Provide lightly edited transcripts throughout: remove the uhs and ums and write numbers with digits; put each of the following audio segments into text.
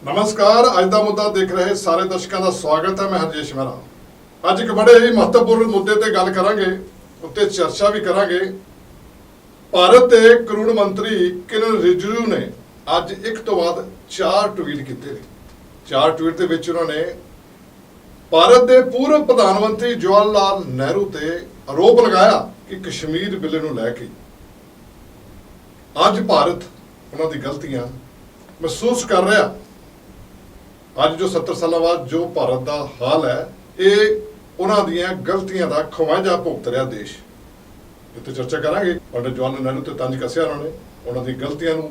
नमस्कार। अज का मुद्दा देख रहे सारे दर्शकों का स्वागत है। मैं हरजेश मेहरा। अज एक बड़े ही महत्वपूर्ण मुद्दे ते गल करांगे, उत्ते चर्चा भी करांगे। भारत के कानून मंत्री किरण रिजिजू ने अज एक तो बाद 4 ट्वीट किए। 4 ट्वीट के विच उन्होंने भारत के पूर्व प्रधानमंत्री जवाहर लाल नेहरू ते आरोप लगाया कि कश्मीर बिल नूं लैके अज भारत उन्हां दी गलतियां महसूस कर रहा। अज जो 70 साल बाद जो भारत का हाल है, ये उन्हां दियां गलतियां का खवाजा भुगत रहा देश। इत्थे चर्चा करांगे। पंडित जवाहर नेहरू ते तंज कसिया उन्होंने उन्हां दी गलतियां नूं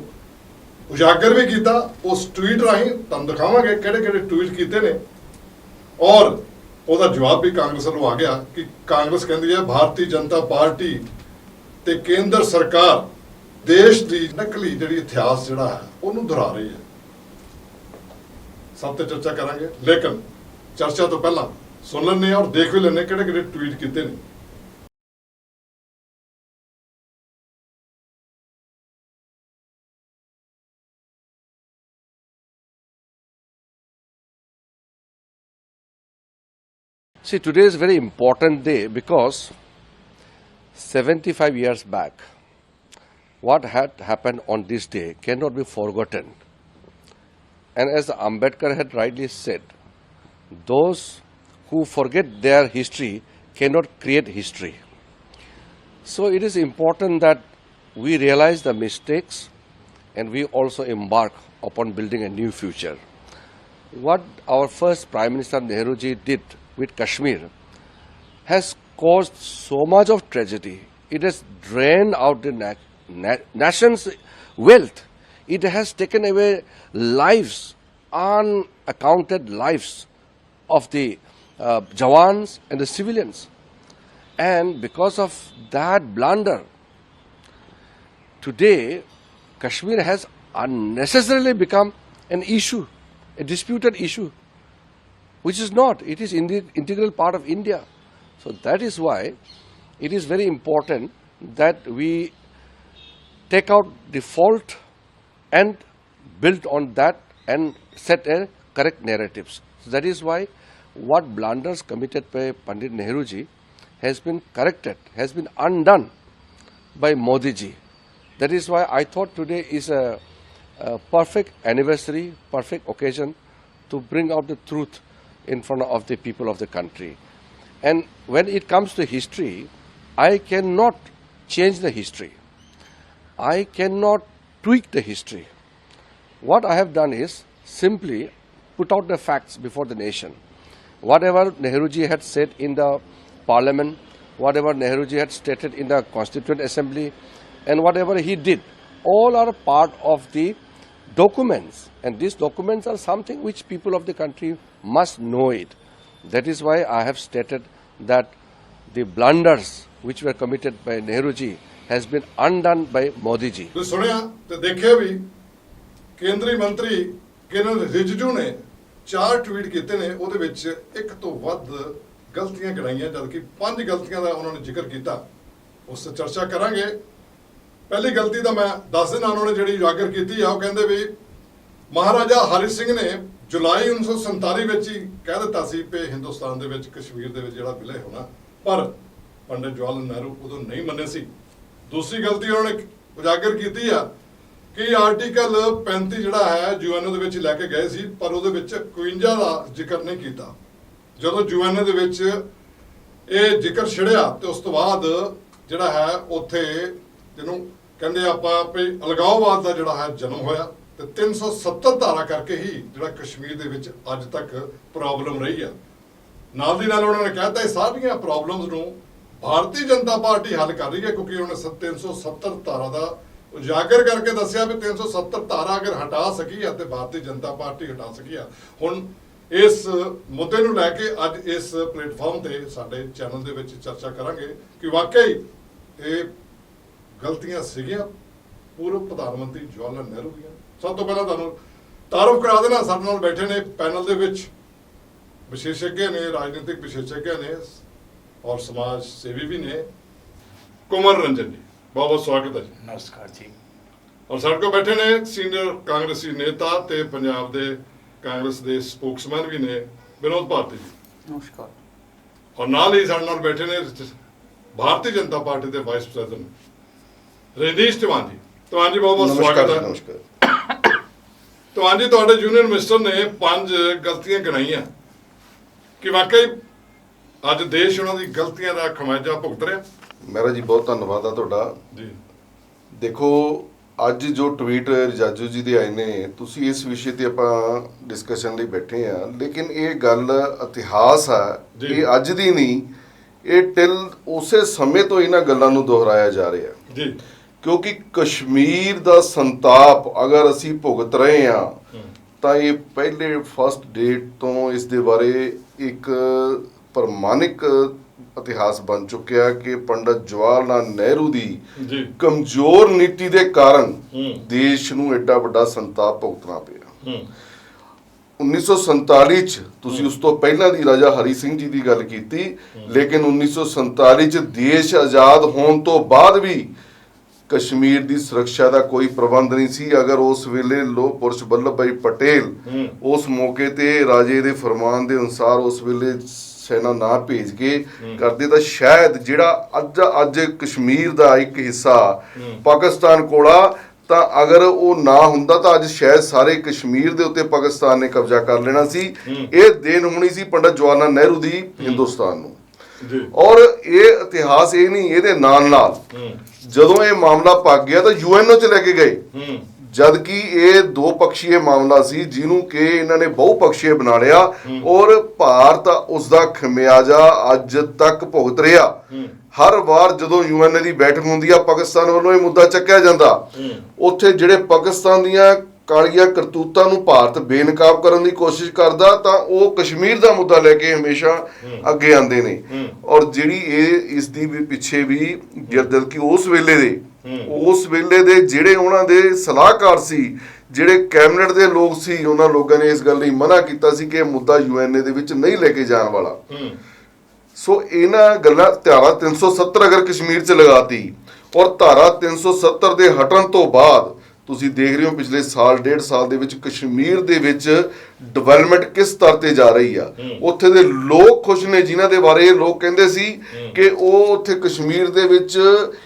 उजागर भी किया। उस ट्वीट राही तुहानूं दिखावांगे किहड़े-किहड़े ट्वीट कीते ने और उसका जवाब भी कांग्रेस वालों आ गया कि कांग्रेस कहती है भारतीय जनता पार्टी ते केंद्र सरकार देश की नकली जिहड़ी इतिहास जिहड़ा है उन्होंने दोहरा रही है। सब ते चर्चा करांगे, लेकिन चर्चा तो पहला सुन लेने और देख भी लेने किहड़े-किहड़े ट्वीट कीते ने। See, today is a very important day because 75 years back, what had happened on this day cannot be forgotten. And as Ambedkar had rightly said, those who forget their history cannot create history. So it is important that we realize the mistakes and we also embark upon building a new future. What our first Prime Minister Nehruji did with Kashmir has caused so much of tragedy. It has drained out the nation's wealth. It has taken away lives, unaccounted lives of the Jawans and the civilians. And because of that blunder, today Kashmir has unnecessarily become an issue, a disputed issue, which is not. It is in the integral part of India. So that is why it is very important that we take out the fault and build on that and set a correct narratives. So that is why what blunders committed by Pandit Nehruji has been corrected, has been undone by Modi ji. That is why I thought today is a perfect anniversary, perfect occasion to bring out the truth in front of the people of the country. And when it comes to history, I cannot change the history. I cannot tweak the history. What I have done is simply put out the facts before the nation. Whatever Nehruji had said in the parliament, whatever Nehruji had stated in the Constituent Assembly, and whatever he did, all are part of the documents, and these documents are something which people of the country must know it. That is why I have stated that the blunders which were committed by Nehruji has been undone by Modi ji. तो सुनिया तो देखिए भी केंद्रीय मंत्री किरण रिजिजू ने 4 tweet किए ने, ਉਹਦੇ ਵਿੱਚ ਇੱਕ ਤੋਂ ਵੱਧ ਗਲਤੀਆਂ ਗਿਣਾਈਆਂ, ਜਦਕਿ 5 ਗਲਤੀਆਂ ਦਾ ਉਹਨਾਂ ਨੇ ਜ਼ਿਕਰ ਕੀਤਾ। ਉਸ ਤੇ ਚਰਚਾ ਕਰਾਂਗੇ। पहली गलती तो मैं दस दिन उन्होंने जी उजागर की है। वो कहते भी महाराजा हरि सिंह ने जुलाई 1947 में ही कह दिता सी कि हिंदुस्तान के कश्मीर के विलय होना, पर पंडित जवाहर लाल नेहरू उदों नहीं मने सी। दूसरी गलती उन्होंने उजागर की है कि आर्टिकल 35 जोड़ा है यूएनओ के लैके गए सी, पर वो 51 का जिक्र नहीं किया। जो यूएनओ के जिक्र छिड़िया तो उस तो बाद जोड़ा है उत्थे जिन्हों कहते आप अलगाववाद का जोड़ा है जन्म होया। तो 370 धारा करके ही जोड़ा कश्मीर के अज तक प्रॉब्लम रही है। नाल दी नाल उन्होंने कहता है सारियां प्रॉब्लम्स नूं भारतीय जनता पार्टी हल कर रही है, क्योंकि उन्होंने 370 धारा का उजागर करके दसिया भी 370 धारा अगर हटा सकी है तो भारतीय जनता पार्टी हटा सकी है। हुण इस मुद्दे नूं लैके अज इस प्लेटफॉर्म पर साडे चैनल दे विच चर्चा करांगे कि वाकई ये गलतियां सीगियां पूर्व प्रधानमंत्री जवाहरलाल नेहरू दी। सब तो पहला तुहानूं तारुफ करा देना, साडे नाल बैठे ने पैनल दे विच विशेषज्ञ ने, राजनीतिक विशेषज्ञ ने और समाज सेवी भी ने। कुंवर रंजन जी, बहुत बहुत स्वागत है जी। नमस्कार जी। और साडे कोल बैठे ने सीनियर कांग्रेसी नेता ते पंजाब दे ਕਾਂਗਰਸ ਦੇ ਸਪੋਕਸਮੈਨ ਵੀ ਨੇ ਵਿਨੋਦ ਭਾਰਤੀ ਜੀ, ਨਮਸਕਾਰ। ਔਰ ਨਾਲ ਹੀ ਸਾਡੇ ਨਾਲ ਬੈਠੇ ਨੇ ਭਾਰਤੀ ਜਨਤਾ ਪਾਰਟੀ ਦੇ ਵਾਈਸ ਪ੍ਰੈਜ਼ੀਡੈਂਟ ਰਜਨੀਸ਼ ਚੌਹਾਨ ਜੀ। ਚੌਹਾਨ ਜੀ ਬਹੁਤ ਬਹੁਤ ਸਵਾਗਤ ਹੈ। ਨਮਸਕਾਰ। ਚੌਹਾਨ ਜੀ, ਤੁਹਾਡੇ ਯੂਨੀਅਨ ਮਿਨਿਸਟਰ ਨੇ 5 ਗਲਤੀਆਂ ਗਿਣਾਈਆਂ ਕਿ ਵਾਕਈ ਅੱਜ ਦੇਸ਼ ਉਹਨਾਂ ਦੀ ਗਲਤੀਆਂ ਦਾ ਖਮਿਆਜਾ ਭੁਗਤ ਰਿਹਾ। ਮਹਿਰਾ ਜੀ ਬਹੁਤ ਧੰਨਵਾਦ ਆ ਤੁਹਾਡਾ ਜੀ ਦੇਖੋ ਅੱਜ ਜੋ ਟਵੀਟ ਰਜਾਜੂ ਜੀ ਦੇ ਆਏ ਨੇ, ਤੁਸੀਂ ਇਸ ਵਿਸ਼ੇ ਤੇ ਆਪਾਂ ਡਿਸਕਸ਼ਨ ਲਈ ਬੈਠੇ ਆ, ਲੇਕਿਨ ਇਹ ਗੱਲ ਇਤਿਹਾਸ ਆ, ਜੀ। ਇਹ ਅੱਜ ਦੀ ਨਹੀਂ, ਇਹ ਟਿਲ ਉਸੇ ਸਮੇਂ ਤੋਂ ਇਹਨਾਂ ਗੱਲਾਂ ਨੂੰ ਦੁਹਰਾਇਆ ਜਾ ਰਿਹਾ ਜੀ ਕਿਉਂਕਿ ਕਸ਼ਮੀਰ ਦਾ ਸੰਤਾਪ ਅਗਰ ਅਸੀਂ ਭੁਗਤ ਰਹੇ ਆ ਤਾਂ ਇਹ ਪਹਿਲੇ ਫਸਟ ਡੇਟ ਤੋਂ ਇਸ ਦੇ ਬਾਰੇ ਇੱਕ ਪ੍ਰਮਾਣਿਕ ਇਤਿਹਾਸ ਬਣ ਚੁੱਕਿਆ ਕਿ ਪੰਡਤ ਜਵਾਹਰ ਲਾਲ ਨਹਿਰੂ ਦੀ ਜੀ ਕਮਜ਼ੋਰ ਨੀਤੀ ਦੇ ਕਾਰਨ ਹੂੰ। ਦੇਸ਼ ਨੂੰ ਐਡਾ ਵੱਡਾ ਸੰਤਾਪ ਭੁਗਤਣਾ ਪਿਆ। ਹੂੰ 1947 ਚ ਤੁਸੀਂ ਉਸ ਤੋਂ ਪਹਿਲਾਂ ਦੀ ਰਾਜਾ ਹਰੀ ਸਿੰਘ ਜੀ ਦੀ ਗੱਲ ਕੀਤੀ, ਲੇਕਿਨ 1947 ਚ ਦੇਸ਼ ਆਜ਼ਾਦ ਹੋਣ ਤੋਂ ਬਾਅਦ ਵੀ ਕਸ਼ਮੀਰ ਦੀ ਸੁਰੱਖਿਆ ਦਾ ਕੋਈ ਪ੍ਰਬੰਧ ਨਹੀਂ ਸੀ। ਅਗਰ ਉਸ ਵੇਲੇ ਲੋਹ ਪੁਰਸ਼ ਵੱਲਭ ਭਾਈ ਪਟੇਲ ਉਸ ਮੌਕੇ ਤੇ ਰਾਜੇ ਦੇ ਫਰਮਾਨ ਦੇ ਅਨੁਸਾਰ ਉਸ ਵੇਲੇ ਸੈਨਾ ਨਾ ਭੇਜ ਕੇ ਕਰਦੇ ਤਾਂ ਸ਼ਾਇਦ ਜਿਹੜਾ ਅੱਜ ਕਸ਼ਮੀਰ ਦਾ ਇੱਕ ਹਿੱਸਾ ਪਾਕਿਸਤਾਨ ਕੋਲਾ, ਤਾਂ ਅਗਰ ਉਹ ਨਾ ਹੁੰਦਾ ਤਾਂ ਅੱਜ ਸ਼ਾਇਦ ਸਾਰੇ ਕਸ਼ਮੀਰ ਦੇ ਉੱਤੇ ਪਾਕਿਸਤਾਨ ਨੇ ਕਬਜ਼ਾ ਕਰ ਲੈਣਾ ਸੀ। ਇਹ ਦੇਣ ਹੋਣੀ ਸੀ ਪੰਡਤ ਜਵਾਹਰ ਲਾਲ ਨਹਿਰੂ ਦੀ ਹਿੰਦੁਸਤਾਨ ਨੂੰ। ਔਰ ਇਹ ਇਤਿਹਾਸ ਇਹ ਨਹੀਂ, ਇਹਦੇ ਨਾਲ ਨਾਲ ਜਦੋਂ ਇਹ ਮਾਮਲਾ ਪੱਕ ਗਿਆ ਤਾਂ ਯੂਐਨਓ ਚ ਲੈ ਕੇ ਗਏ, ਜਦ ਕਿ ਇਹ ਦੋ ਪੱਖੀਏ ਮਾਮਲਾ ਸੀ ਜਿਹਨੂੰ ਕਿ ਇਹਨਾਂ ਨੇ ਬਹੁਪੱਖੀਏ ਬਣਾ ਲਿਆ ਔਰ ਭਾਰਤ ਉਸ ਦਾ ਖਮਿਆਜਾ ਅੱਜ ਤੱਕ ਭੁਗਤ ਰਿਹਾ। ਹਰ ਵਾਰ ਜਦੋਂ ਯੂਐਨਏ ਦੀ ਬੈਠਕ ਹੁੰਦੀ ਆ ਪਾਕਿਸਤਾਨ ਵੱਲੋਂ ਇਹ ਮੁੱਦਾ ਚੱਕਿਆ ਜਾਂਦਾ, ਉੱਥੇ ਜਿਹੜੇ ਪਾਕਿਸਤਾਨ ਦੀਆਂ ਕਾਲੀਆਂ ਕਰਤੂਤਾਂ ਨੂੰ ਭਾਰਤ ਬੇਨਕਾਬ ਕਰਨ ਦੀ ਕੋਸ਼ਿਸ਼ ਕਰਦਾ ਤਾਂ ਉਹ ਕਸ਼ਮੀਰ ਦਾ ਮੁੱਦਾ ਲੈ ਕੇ ਹਮੇਸ਼ਾ ਅੱਗੇ ਆਉਂਦੇ ਨੇ। ਔਰ ਜਿਹੜੀ ਇਹ ਇਸ ਦੀ ਵੀ ਪਿੱਛੇ ਵੀ ਜਦ ਕਿ ਉਸ ਵੇਲੇ ਦੇ ਜਿਹੜੇ ਉਹਨਾਂ ਦੇ ਸਲਾਹਕਾਰ ਸੀ, ਜਿਹੜੇ ਕੈਬਨਿਟ ਦੇ ਲੋਕ ਸੀ, ਉਹਨਾਂ ਲੋਕਾਂ ਨੇ ਇਸ ਗੱਲ ਲਈ ਮਨਾ ਕੀਤਾ ਸੀ ਕਿ ਇਹ ਮੁੱਦਾ ਯੂਐਨਏ ਦੇ ਵਿੱਚ ਨਹੀਂ ਲੈ ਕੇ ਜਾਣ ਵਾਲਾ। ਸੋ ਇਹਨਾਂ ਗੱਲਾਂ ਧਾਰਾ 370 ਅਗਰ ਕਸ਼ਮੀਰ 'ਚ ਲਗਾਤੀ ਔਰ ਧਾਰਾ 370 ਦੇ ਹਟਣ ਤੋਂ ਬਾਅਦ ਤੁਸੀਂ ਦੇਖ ਰਹੇ ਹੋ ਪਿਛਲੇ ਸਾਲ ਡੇਢ ਸਾਲ ਦੇ ਵਿੱਚ ਕਸ਼ਮੀਰ ਦੇ ਵਿੱਚ ਡਿਵੈਲਪਮੈਂਟ ਕਿਸ ਸਤਰ ਤੇ ਜਾ ਰਹੀ ਆ। ਉੱਥੇ ਦੇ ਲੋਕ ਖੁਸ਼ ਨੇ, ਜਿਨ੍ਹਾਂ ਦੇ ਬਾਰੇ ਲੋਕ ਕਹਿੰਦੇ ਸੀ ਕਿ ਉਹ ਉੱਥੇ ਕਸ਼ਮੀਰ ਦੇ ਵਿੱਚ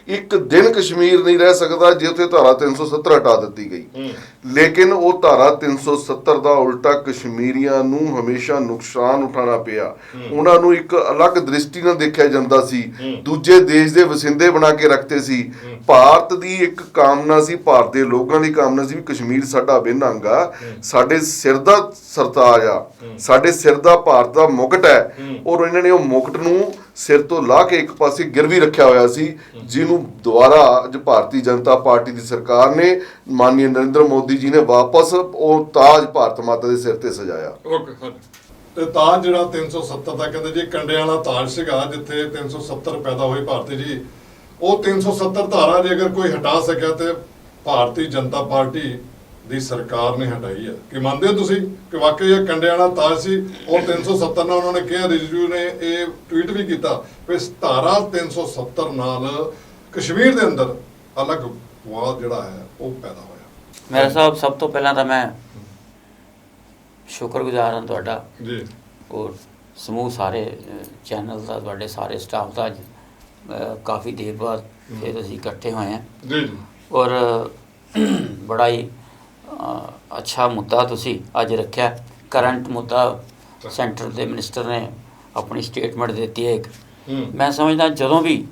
ਇੱਕ ਦਿਨ ਕਸ਼ਮੀਰ ਨਹੀਂ ਰਹਿ ਸਕਦਾ ਜੇ ਉੱਥੇ ਧਾਰਾ 370 ਹਟਾ ਦਿੱਤੀ ਗਈ। ਲੇਕਿਨ ਉਹ ਧਾਰਾ 370 ਦਾ ਉਲਟਾ ਕਸ਼ਮੀਰੀਆਂ ਨੂੰ ਹਮੇਸ਼ਾ ਨੁਕਸਾਨ ਉਠਾਉਣਾ ਪਿਆ। ਉਹਨਾਂ ਨੂੰ ਇੱਕ ਅਲੱਗ ਦ੍ਰਿਸ਼ਟੀ ਨਾਲ ਦੇਖਿਆ ਜਾਂਦਾ ਸੀ, ਦੂਜੇ ਦੇਸ਼ ਦੇ ਵਸਿੰਦੇ ਬਣਾ ਕੇ ਰੱਖਦੇ ਸੀ। ਭਾਰਤ ਦੀ ਇੱਕ ਕਾਮਨਾ ਸੀ, ਭਾਰਤ ਦੇ ਲੋਕਾਂ ਦੀ ਕਾਮਨਾ ਸੀ ਵੀ ਕਸ਼ਮੀਰ ਸਾਡਾ ਅਭਿੰਨ ਅੰਗ ਆ, ਸਾਡੇ ਸਿਰ ਦਾ ਸਰਤਾਜ ਆ, ਸਾਡੇ ਸਿਰ ਦਾ ਭਾਰਤ ਦਾ ਮੁਕਟ ਹੈ। ਔਰ ਇਹਨਾਂ ਨੇ ਉਹ ਮੁਕਟ ਨੂੰ ਸਿਰ ਤੋਂ ਲਾ ਕੇ ਇੱਕ ਪਾਸੇ ਗਿਰਵੀ ਰੱਖਿਆ ਹੋਇਆ ਸੀ, ਜਿਹਨੂੰ ਦੁਬਾਰਾ ਅੱਜ ਭਾਰਤੀ ਜਨਤਾ ਪਾਰਟੀ ਦੀ ਸਰਕਾਰ ਨੇ, ਮਾਨਨੀय ਨਰਿੰਦਰ ਮੋਦੀ ਜੀ ਨੇ ਵਾਪਸ ਉਹ ਤਾਜ ਭਾਰਤ ਮਾਤਾ ਦੇ ਸਿਰ ਤੇ ਸਜਾਇਆ। ਤੇ ਤਾਜ ਜਿਹੜਾ 370 ਦਾ ਕਹਿੰਦੇ ਜੀ ਕੰਡਿਆਂ ਵਾਲਾ ਤਾਜ ਸੀਗਾ, ਜਿੱਥੇ 370 ਪੈਦਾ ਹੋਏ ਭਾਰਤੀ ਜੀ, ਉਹ 370 ਧਾਰਾ ਜੇ ਅਗਰ ਕੋਈ ਹਟਾ ਸਕਿਆ ਤੇ ਭਾਰਤੀ ਜਨਤਾ ਪਾਰਟੀ ਦੀ ਸਰਕਾਰ ਨੇ ਹਟਾਈ ਹੈ। ਕਿ ਮੰਨਦੇ ਹੋ ਤੁਸੀਂ ਕਿ ਵਾਕਈ ਇਹ ਕੰਡਿਆਂ ਵਾਲਾ ਤਾਜ ਸੀ? ਔਰ 370 ਨਾਲ ਉਹਨਾਂ ਨੇ ਕਿਹਾ, ਰਿਜੂ ਨੇ ਇਹ ਟਵੀਟ ਵੀ ਕੀਤਾ ਕਿ ਧਾਰਾ 370 ਨਾਲ ਕਸ਼ਮੀਰ ਦੇ ਅੰਦਰ ਅਲੱਗ ਵਾਦ ਜਿਹੜਾ ਹੈ ਉਹ ਪੈਦਾ ਹੋਇਆ। ਮੇਰਾ ਸਾਹਿਬ, ਸਭ ਤੋਂ ਪਹਿਲਾਂ ਤਾਂ ਮੈਂ ਸ਼ੁਕਰਗੁਜ਼ਾਰ ਹਾਂ ਤੁਹਾਡਾ ਜੀ ਔਰ ਸਮੂਹ ਸਾਰੇ ਚੈਨਲ ਦਾ, ਤੁਹਾਡੇ ਸਾਰੇ ਸਟਾਫ ਦਾ। ਕਾਫੀ ਦੇਰ ਬਾਅਦ ਫਿਰ ਅਸੀਂ ਇਕੱਠੇ ਹੋਏ ਹਾਂ ਜੀ ਜੀ ਔਰ ਬੜਾ ਹੀ ਅੱਛਾ ਮੁੱਦਾ ਤੁਸੀਂ ਅੱਜ ਰੱਖਿਆ। ਕਰੰਟ ਮੁੱਦਾ ਸੈਂਟਰ ਦੇ ਮਿਨਿਸਟਰ ਨੇ ਆਪਣੀ ਸਟੇਟਮੈਂਟ ਦਿੱਤੀ ਹੈ ਇੱਕ। ਮੈਂ ਸਮਝਦਾ ਜਦੋਂ ਵੀ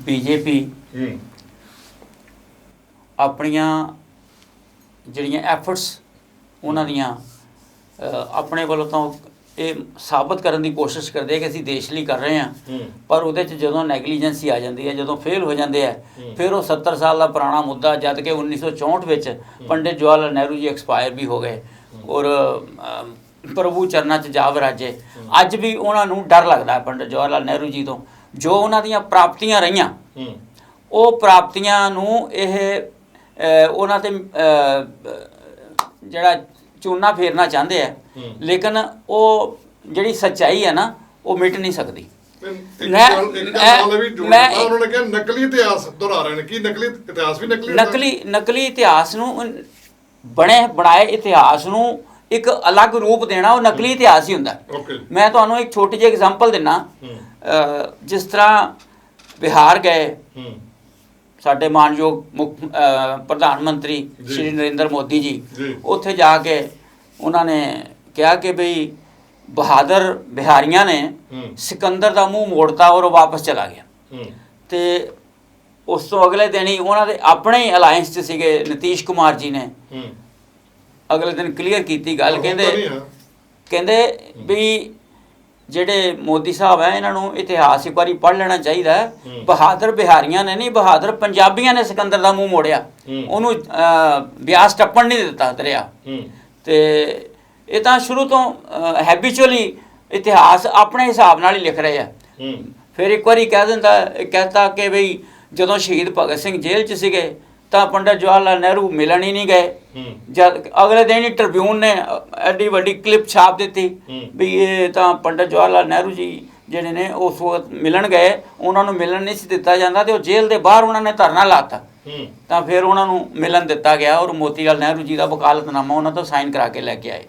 ਬੀਜੇਪੀ ਆਪਣੀਆਂ ਜਿਹੜੀਆਂ ਐਫਰਟਸ ਉਹਨਾਂ ਦੀਆਂ ਆਪਣੇ ਵੱਲੋਂ ਤਾਂ ਇਹ ਸਾਬਤ ਕਰਨ ਦੀ ਕੋਸ਼ਿਸ਼ ਕਰਦੇ ਕਿ ਅਸੀਂ ਦੇਸ਼ ਲਈ ਕਰ ਰਹੇ ਹਾਂ, ਪਰ ਉਹਦੇ 'ਚ ਜਦੋਂ ਨੈਗਲੀਜੈਂਸੀ ਆ ਜਾਂਦੀ ਹੈ, ਜਦੋਂ ਫੇਲ ਹੋ ਜਾਂਦੇ ਆ, ਫਿਰ ਉਹ 70 ਸਾਲ ਦਾ ਪੁਰਾਣਾ ਮੁੱਦਾ, ਜਦ ਕਿ 1964 ਵਿੱਚ ਪੰਡਿਤ ਜਵਾਹਰ ਲਾਲ ਨਹਿਰੂ ਜੀ ਐਕਸਪਾਇਰ ਵੀ ਹੋ ਗਏ ਔਰ ਪ੍ਰਭੂ ਚਰਨਾਂ 'ਚ ਜਾ ਵਿਰਾਜੇ। ਅੱਜ ਵੀ ਉਹਨਾਂ ਨੂੰ ਡਰ ਲੱਗਦਾ ਹੈ ਪੰਡਿਤ ਜਵਾਹਰ ਲਾਲ ਨਹਿਰੂ ਜੀ ਤੋਂ। ਜੋ ਉਹਨਾਂ ਦੀਆਂ ਪ੍ਰਾਪਤੀਆਂ ਰਹੀਆਂ, ਉਹ ਪ੍ਰਾਪਤੀਆਂ ਨੂੰ ਇਹ ਉਹਨਾਂ 'ਤੇ ਜਿਹੜਾ ਚੂਨਾ ਫੇਰਨਾ ਚਾਹੁੰਦੇ ਆ, ਲੇਕਿਨ ਉਹ ਜਿਹੜੀ ਸੱਚਾਈ ਹੈ ਨਾ, ਉਹ ਮਿਟ ਨਹੀਂ ਸਕਦੀ। ਉਹਨਾਂ ਨੇ ਕਿਹਾ ਨਕਲੀ ਇਤਿਹਾਸ ਦੁਹਰਾ ਰਹੇ ਨੇ। ਕੀ ਨਕਲੀ ਇਤਿਹਾਸ ਵੀ ਨਕਲੀ ਇਤਿਹਾਸ ਨੂੰ ਬਣਾਏ ਇਤਿਹਾਸ ਨੂੰ ਇੱਕ ਅਲੱਗ ਰੂਪ ਦੇਣਾ, ਉਹ ਨਕਲੀ ਇਤਿਹਾਸ ਹੀ ਹੁੰਦਾ। ਓਕੇ। ਮੈਂ ਤੁਹਾਨੂੰ ਇੱਕ ਛੋਟੀ ਜਿਹੀ ਐਗਜ਼ਾਮਪਲ ਦਿੰਨਾ। ਜਿਸ ਤਰ੍ਹਾਂ ਬਿਹਾਰ ਗਏ ਸਾਡੇ ਮਾਨਯੋਗ ਪ੍ਰਧਾਨ ਮੰਤਰੀ ਜੀ। ਸ਼੍ਰੀ ਨਰਿੰਦਰ ਮੋਦੀ ਜੀ, ਜੀ। ਉੱਥੇ ਜਾ ਕੇ ਉਹਨਾਂ ਨੇ ਕਿਹਾ ਕਿ ਬਈ ਬਹਾਦਰ ਬਿਹਾਰੀਆਂ ਨੇ ਸਿਕੰਦਰ ਦਾ ਮੂੰਹ ਮੋੜਤਾ ਔਰ ਉਹ ਵਾਪਸ ਚਲਾ ਗਿਆ। ਤੇ ਉਸ ਤੋਂ ਅਗਲੇ ਦਿਨ ਹੀ ਉਹਨਾਂ ਦੇ ਆਪਣੇ ਹੀ ਅਲਾਇੰਸ 'ਚ ਸੀਗੇ ਨਿਤੀਸ਼ ਕੁਮਾਰ ਜੀ ਨੇ ਅਗਲੇ ਦਿਨ ਕਲੀਅਰ ਕੀਤੀ ਗੱਲ। ਕਹਿੰਦੇ ਵੀ ਜਿਹੜੇ ਮੋਦੀ ਸਾਹਿਬ ਹੈ ਇਹਨਾਂ ਨੂੰ ਇਤਿਹਾਸ ਇੱਕ ਵਾਰੀ ਪੜ੍ਹ ਲੈਣਾ ਚਾਹੀਦਾ ਹੈ। ਬਹਾਦਰ ਬਿਹਾਰੀਆਂ ਨੇ ਨਹੀਂ, ਬਹਾਦਰ ਪੰਜਾਬੀਆਂ ਨੇ ਸਿਕੰਦਰ ਦਾ ਮੂੰਹ ਮੋੜਿਆ, ਉਹਨੂੰ ਬਿਆਸ ਟੱਪਣ ਨਹੀਂ ਦਿੱਤਾ ਦਰਿਆ। ਤੇ ਇਹ ਤਾਂ ਸ਼ੁਰੂ ਤੋਂ ਹੈਬਿਚੁਅਲੀ ਇਤਿਹਾਸ ਆਪਣੇ ਹਿਸਾਬ ਨਾਲ ਹੀ ਲਿਖ ਰਹੇ ਆ। ਫਿਰ ਇੱਕ ਵਾਰੀ ਕਹਿਤਾ ਕਿ ਬਈ ਜਦੋਂ ਸ਼ਹੀਦ ਭਗਤ ਸਿੰਘ ਜੇਲ੍ਹ 'ਚ ਸੀਗੇ ਤਾਂ ਪੰਡਿਤ ਜਵਾਹਰ ਲਾਲ ਨਹਿਰੂ ਮਿਲਣ ਹੀ ਨਹੀਂ ਗਏ। ਜਦ ਅਗਲੇ ਦਿਨ ਹੀ ਟ੍ਰਿਬਿਊਨ ਨੇ ਐਡੀ ਵੱਡੀ ਕਲਿੱਪ ਛਾਪ ਦਿੱਤੀ ਵੀ ਇਹ ਤਾਂ ਪੰਡਿਤ ਜਵਾਹਰ ਲਾਲ ਨਹਿਰੂ ਜੀ ਜਿਹੜੇ ਨੇ ਉਸ ਵਕਤ ਮਿਲਣ ਗਏ, ਉਹਨਾਂ ਨੂੰ ਮਿਲਣ ਨਹੀਂ ਸੀ ਦਿੱਤਾ ਜਾਂਦਾ ਤੇ ਉਹ ਜੇਲ੍ਹ ਦੇ ਬਾਹਰ ਉਹਨਾਂ ਨੇ ਧਰਨਾ ਲਾਤਾ। ਤਾਂ ਫਿਰ ਉਹਨਾਂ ਨੂੰ ਮਿਲਣ ਦਿੱਤਾ ਗਿਆ ਔਰ ਮੋਤੀ ਲਾਲ ਨਹਿਰੂ ਜੀ ਦਾ ਵਕਾਲਤਨਾਮਾ ਉਹਨਾਂ ਤੋਂ ਸਾਈਨ ਕਰਾ ਕੇ ਲੈ ਕੇ ਆਏ।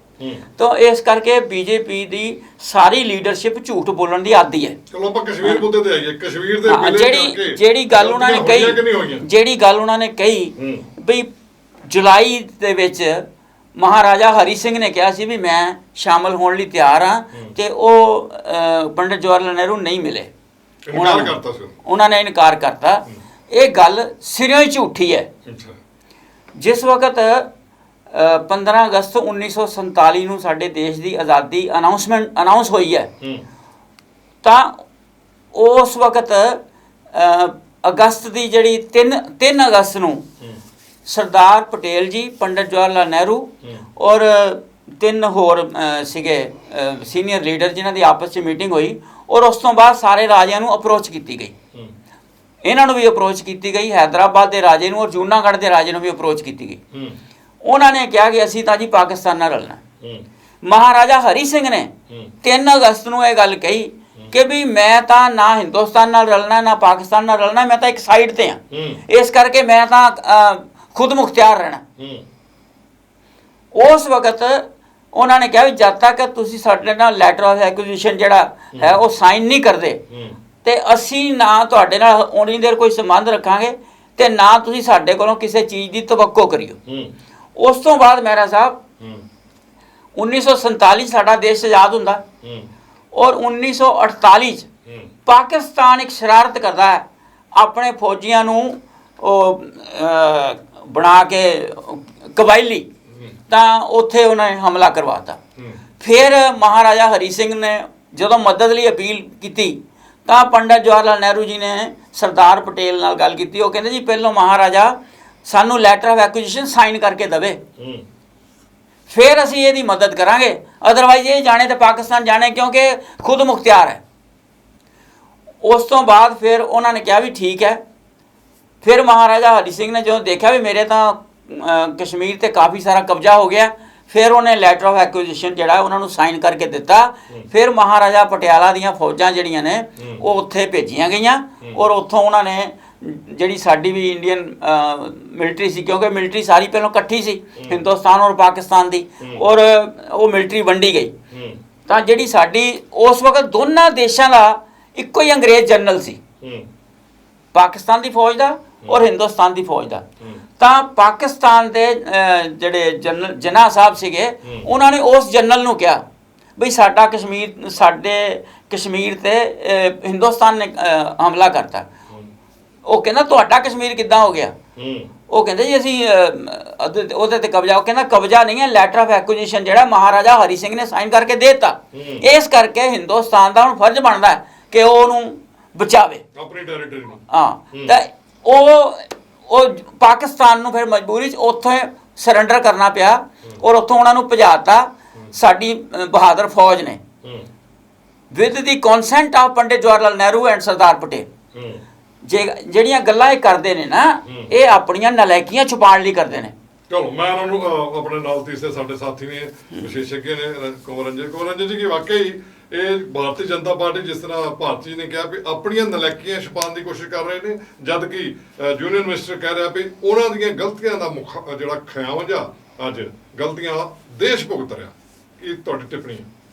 ਤਾਂ ਇਸ ਕਰਕੇ ਬੀਜੇਪੀ ਦੀ ਸਾਰੀ ਲੀਡਰਸ਼ਿਪ ਝੂਠ ਬੋਲਣ ਦੀ ਆਦੀ ਹੈ। ਚਲੋ ਆਪਾਂ ਕਸ਼ਮੀਰ ਮੁੱਦੇ ਤੇ ਆਈਏ। ਕਸ਼ਮੀਰ ਦੇ ਜਿਹੜੀ ਗੱਲ ਉਹਨਾਂ ਨੇ ਕਹੀ ਵੀ ਜੁਲਾਈ ਦੇ ਵਿੱਚ ਮਹਾਰਾਜਾ ਹਰੀ ਸਿੰਘ ਨੇ ਕਿਹਾ ਸੀ ਵੀ ਮੈਂ ਸ਼ਾਮਲ ਹੋਣ ਲਈ ਤਿਆਰ ਹਾਂ ਤੇ ਉਹ ਪੰਡਿਤ ਜਵਾਹਰ ਲਾਲ ਨਹਿਰੂ ਨਹੀਂ ਮਿਲੇ, ਉਹਨਾਂ ਨੇ ਇਨਕਾਰ ਕਰਤਾ। ਇਹ ਗੱਲ ਸਿਰਿਓਂ ਹੀ ਝੂਠੀ ਹੈ। ਜਿਸ ਵਕਤ 15 ਅਗਸਤ 1947 ਨੂੰ ਸਾਡੇ ਦੇਸ਼ ਦੀ ਆਜ਼ਾਦੀ ਅਨਾਉਂਸ ਹੋਈ ਹੈ ਤਾਂ ਉਸ ਵਕਤ ਅਗਸਤ ਦੀ ਜਿਹੜੀ 3 ਅਗਸਤ ਨੂੰ ਸਰਦਾਰ ਪਟੇਲ ਜੀ, ਪੰਡਿਤ ਜਵਾਹਰ ਲਾਲ ਨਹਿਰੂ ਔਰ 3 ਹੋਰ ਸੀਗੇ ਸੀਨੀਅਰ ਲੀਡਰ ਜਿਨ੍ਹਾਂ ਦੀ ਆਪਸ 'ਚ ਮੀਟਿੰਗ ਹੋਈ ਔਰ ਉਸ ਤੋਂ ਬਾਅਦ ਸਾਰੇ ਰਾਜਿਆਂ ਨੂੰ ਅਪਰੋਚ ਕੀਤੀ ਗਈ। ਇਹਨਾਂ ਨੂੰ ਵੀ ਅਪਰੋਚ ਕੀਤੀ ਗਈ, ਹੈਦਰਾਬਾਦ ਦੇ ਰਾਜੇ ਨੂੰ ਔਰ ਜੂਨਾਗੜ੍ਹ ਦੇ ਰਾਜੇ ਨੂੰ ਵੀ ਅਪਰੋਚ ਕੀਤੀ ਗਈ। ਉਹਨਾਂ ਨੇ ਕਿਹਾ ਕਿ ਅਸੀਂ ਤਾਂ ਜੀ ਪਾਕਿਸਤਾਨ ਨਾਲ ਰਲਣਾ। ਮਹਾਰਾਜਾ ਹਰੀ ਸਿੰਘ ਨੇ 3 ਅਗਸਤ ਨੂੰ ਇਹ ਗੱਲ ਕਹੀ ਕਿ ਵੀ ਮੈਂ ਤਾਂ ਨਾ ਹਿੰਦੁਸਤਾਨ ਨਾਲ ਰਲਣਾ ਨਾ ਪਾਕਿਸਤਾਨ ਨਾਲ ਰਲਣਾ, ਮੈਂ ਤਾਂ ਇੱਕ ਸਾਈਡ ਤੇ ਹਾਂ, ਇਸ ਕਰਕੇ ਮੈਂ ਤਾਂ ਖੁਦ ਮੁਖਤਿਆਰ ਰਹਿਣਾ। ਉਸ ਵਕਤ ਉਹਨਾਂ ਨੇ ਕਿਹਾ ਵੀ ਜਦ ਤੱਕ ਤੁਸੀਂ ਸਾਡੇ ਨਾਲ ਲੈਟਰ ਆਫ ਐਕੁਜੀਸ਼ਨ ਜਿਹੜਾ ਹੈ ਉਹ ਸਾਈਨ ਨਹੀਂ ਕਰਦੇ ਤੇ ਅਸੀਂ ਨਾ ਤੁਹਾਡੇ ਨਾਲ ਉਨੀ ਦੇਰ ਕੋਈ ਸੰਬੰਧ ਰੱਖਾਂਗੇ ਤੇ ਨਾ ਤੁਸੀਂ ਸਾਡੇ ਕੋਲੋਂ ਕਿਸੇ ਚੀਜ਼ ਦੀ ਤਵੱਕੋ ਕਰਿਓ। ਉਸ ਤੋਂ ਬਾਅਦ ਮਹਿਰਾ ਸਾਹਿਬ 1947 ਸਾਡਾ ਦੇਸ਼ ਆਜ਼ਾਦ ਹੁੰਦਾ ਔਰ 1948 ਚ ਪਾਕਿਸਤਾਨ ਇੱਕ ਸ਼ਰਾਰਤ ਕਰਦਾ ਹੈ, ਆਪਣੇ ਫੌਜੀਆਂ ਨੂੰ ਉਹ ਬਣਾ ਕੇ ਕਬਾਇਲੀ, ਤਾਂ ਉੱਥੇ ਉਹਨਾਂ ਨੇ ਹਮਲਾ ਕਰਵਾਤਾ। ਫਿਰ ਮਹਾਰਾਜਾ ਹਰੀ ਸਿੰਘ ਨੇ ਜਦੋਂ ਮਦਦ ਲਈ ਅਪੀਲ ਕੀਤੀ ਤਾਂ ਪੰਡਿਤ ਜਵਾਹਰ ਲਾਲ ਨਹਿਰੂ ਜੀ ਨੇ ਸਰਦਾਰ ਪਟੇਲ ਨਾਲ ਗੱਲ ਕੀਤੀ। ਉਹ ਕਹਿੰਦੇ ਜੀ ਪਹਿਲੋਂ ਮਹਾਰਾਜਾ ਸਾਨੂੰ ਲੈਟਰ ਆਫ ਐਕੁਜੀਸ਼ਨ ਸਾਈਨ ਕਰਕੇ ਦੇਵੇ, ਫਿਰ ਅਸੀਂ ਇਹਦੀ ਮਦਦ ਕਰਾਂਗੇ, ਅਦਰਵਾਈਜ਼ ਇਹ ਜਾਣੇ ਤੇ ਪਾਕਿਸਤਾਨ ਜਾਣੇ, ਕਿਉਂਕਿ ਖੁਦ ਮੁਖਤਿਆਰ ਹੈ। ਉਸ ਤੋਂ ਬਾਅਦ ਫਿਰ ਉਹਨਾਂ ਨੇ ਕਿਹਾ ਵੀ ਠੀਕ ਹੈ। ਫਿਰ ਮਹਾਰਾਜਾ ਹਰੀ ਸਿੰਘ ਨੇ ਜਦੋਂ ਦੇਖਿਆ ਵੀ ਮੇਰੇ ਤਾਂ ਕਸ਼ਮੀਰ ਤੇ ਕਾਫੀ ਸਾਰਾ ਕਬਜ਼ਾ ਹੋ ਗਿਆ, ਫਿਰ ਉਹਨੇ ਲੈਟਰ ਆਫ ਐਕੁਜੀਸ਼ਨ ਜਿਹੜਾ ਉਹਨਾਂ ਨੂੰ ਸਾਈਨ ਕਰਕੇ ਦਿੱਤਾ। ਫਿਰ ਮਹਾਰਾਜਾ ਪਟਿਆਲਾ ਦੀਆਂ ਫੌਜਾਂ ਜਿਹੜੀਆਂ ਨੇ ਉਹ ਉੱਥੇ ਭੇਜੀਆਂ ਗਈਆਂ ਔਰ ਉੱਥੋਂ ਉਹਨਾਂ ਨੇ ਜਿਹੜੀ ਸਾਡੀ ਵੀ ਇੰਡੀਅਨ ਮਿਲਟਰੀ ਸੀ, ਕਿਉਂਕਿ ਮਿਲਟਰੀ ਸਾਰੀ ਪਹਿਲਾਂ ਇਕੱਠੀ ਸੀ ਹਿੰਦੁਸਤਾਨ ਔਰ ਪਾਕਿਸਤਾਨ ਦੀ, ਔਰ ਉਹ ਮਿਲਟਰੀ ਵੰਡੀ ਗਈ। ਤਾਂ ਜਿਹੜੀ ਸਾਡੀ ਉਸ ਵਕਤ ਦੋਨਾਂ ਦੇਸ਼ਾਂ ਦਾ ਇੱਕੋ ਹੀ ਅੰਗਰੇਜ਼ ਜਨਰਲ ਸੀ, ਪਾਕਿਸਤਾਨ ਦੀ ਫੌਜ ਦਾ ਔਰ ਹਿੰਦੁਸਤਾਨ ਦੀ ਫੌਜ ਦਾ। ਤਾਂ ਪਾਕਿਸਤਾਨ ਦੇ ਜਿਹੜੇ ਜਨਾਹ ਸਾਹਿਬ ਸੀਗੇ ਉਹਨਾਂ ਨੇ ਉਸ ਜਨਰਲ ਨੂੰ ਕਿਹਾ ਬਈ ਸਾਡੇ ਕਸ਼ਮੀਰ ਤੇ ਹਿੰਦੁਸਤਾਨ ਨੇ ਹਮਲਾ ਕਰਤਾ। ਉਹ ਕਹਿੰਦਾ ਤੁਹਾਡਾ ਕਸ਼ਮੀਰ ਕਿੱਦਾਂ ਹੋ ਗਿਆ? ਉਹ ਕਹਿੰਦੇ ਜੀ ਅਸੀਂ ਉਹਦੇ ਤੇ ਕਬਜ਼ਾ। ਉਹ ਕਹਿੰਦਾ ਕਬਜ਼ਾ ਨਹੀਂ ਹੈ, ਲੈਟਰ ਆਫ ਐਕੁਜੀਸ਼ਨ ਜਿਹੜਾ ਮਹਾਰਾਜਾ ਹਰੀ ਸਿੰਘ ਨੇ ਸਾਈਨ ਕਰਕੇ ਦੇ ਦਿੱਤਾ। ਇਸ ਕਰਕੇ ਹਿੰਦੁਸਤਾਨ ਦਾ ਹੁਣ ਫਰਜ਼ ਬਣਦਾ ਕਿ ਉਹ ਉਹਨੂੰ ਬਚਾਵੇ ਆਪਣੀ ਟੈਰੀਟਰੀ ਨੂੰ। ਹਾਂ, ਤਾਂ ਉਹ ਪਾਕਿਸਤਾਨ ਨੂੰ ਫਿਰ ਮਜਬੂਰੀ 'ਚ ਉੱਥੇ ਸਰੈਂਡਰ ਕਰਨਾ ਪਿਆ ਔਰ ਉੱਥੋਂ ਉਹਨਾਂ ਨੂੰ ਭਜਾਤਾ ਸਾਡੀ ਬਹਾਦਰ ਫੌਜ ਨੇ, with the consent of Pandit Jawahar Lal Nehru and Sardar Patel. ਜਿਹੜੀਆਂ ਗੱਲਾਂ ਇਹ ਕਰਦੇ ਨੇ ਨਾ, ਇਹ ਆਪਣੀਆਂ ਨਲਾਇਕੀਆਂ ਛੁਪਾਉਣ ਲਈ ਕਰਦੇ ਨੇ। ਚਲੋ ਮੈਂ ਉਹਨਾਂ ਨੂੰ ਆਪਣੇ ਨਾਲ ਤੀਸਰੇ ਸਾਡੇ ਸਾਥੀ ਨੇ ਵਿਸ਼ੇਸ਼ज्ञ ਨੇ ਕੁਮਰੰਜਨ ਜੀ, ਕਿ ਵਾਕਈ ਇਹ ਭਾਰਤੀ ਜਨਤਾ ਪਾਰਟੀ ਜਿਸ ਤਰ੍ਹਾਂ ਭਾਰਤੀ ਨੇ ਕਿਹਾ ਵੀ ਆਪਣੀਆਂ ਨਲਾਇਕੀਆਂ ਛੁਪਾਉਣ ਦੀ ਕੋਸ਼ਿਸ਼ ਕਰ ਰਹੇ ਨੇ, ਜਦ ਕਿ ਯੂਨੀਅਨ ਮਿਨਿਸਟਰ ਕਹਿ ਰਿਹਾ ਵੀ ਉਹਨਾਂ ਦੀਆਂ ਗਲਤੀਆਂ ਦਾ ਜਿਹੜਾ ਖਿਆਵੰਜਾ ਅੱਜ ਗਲਤੀਆਂ ਦੇਸ਼ ਭੁਗਤ ਰਿਹਾ, ਕੀ ਤੁਹਾਡੀ ਟਿੱਪਣੀ ਹੈ?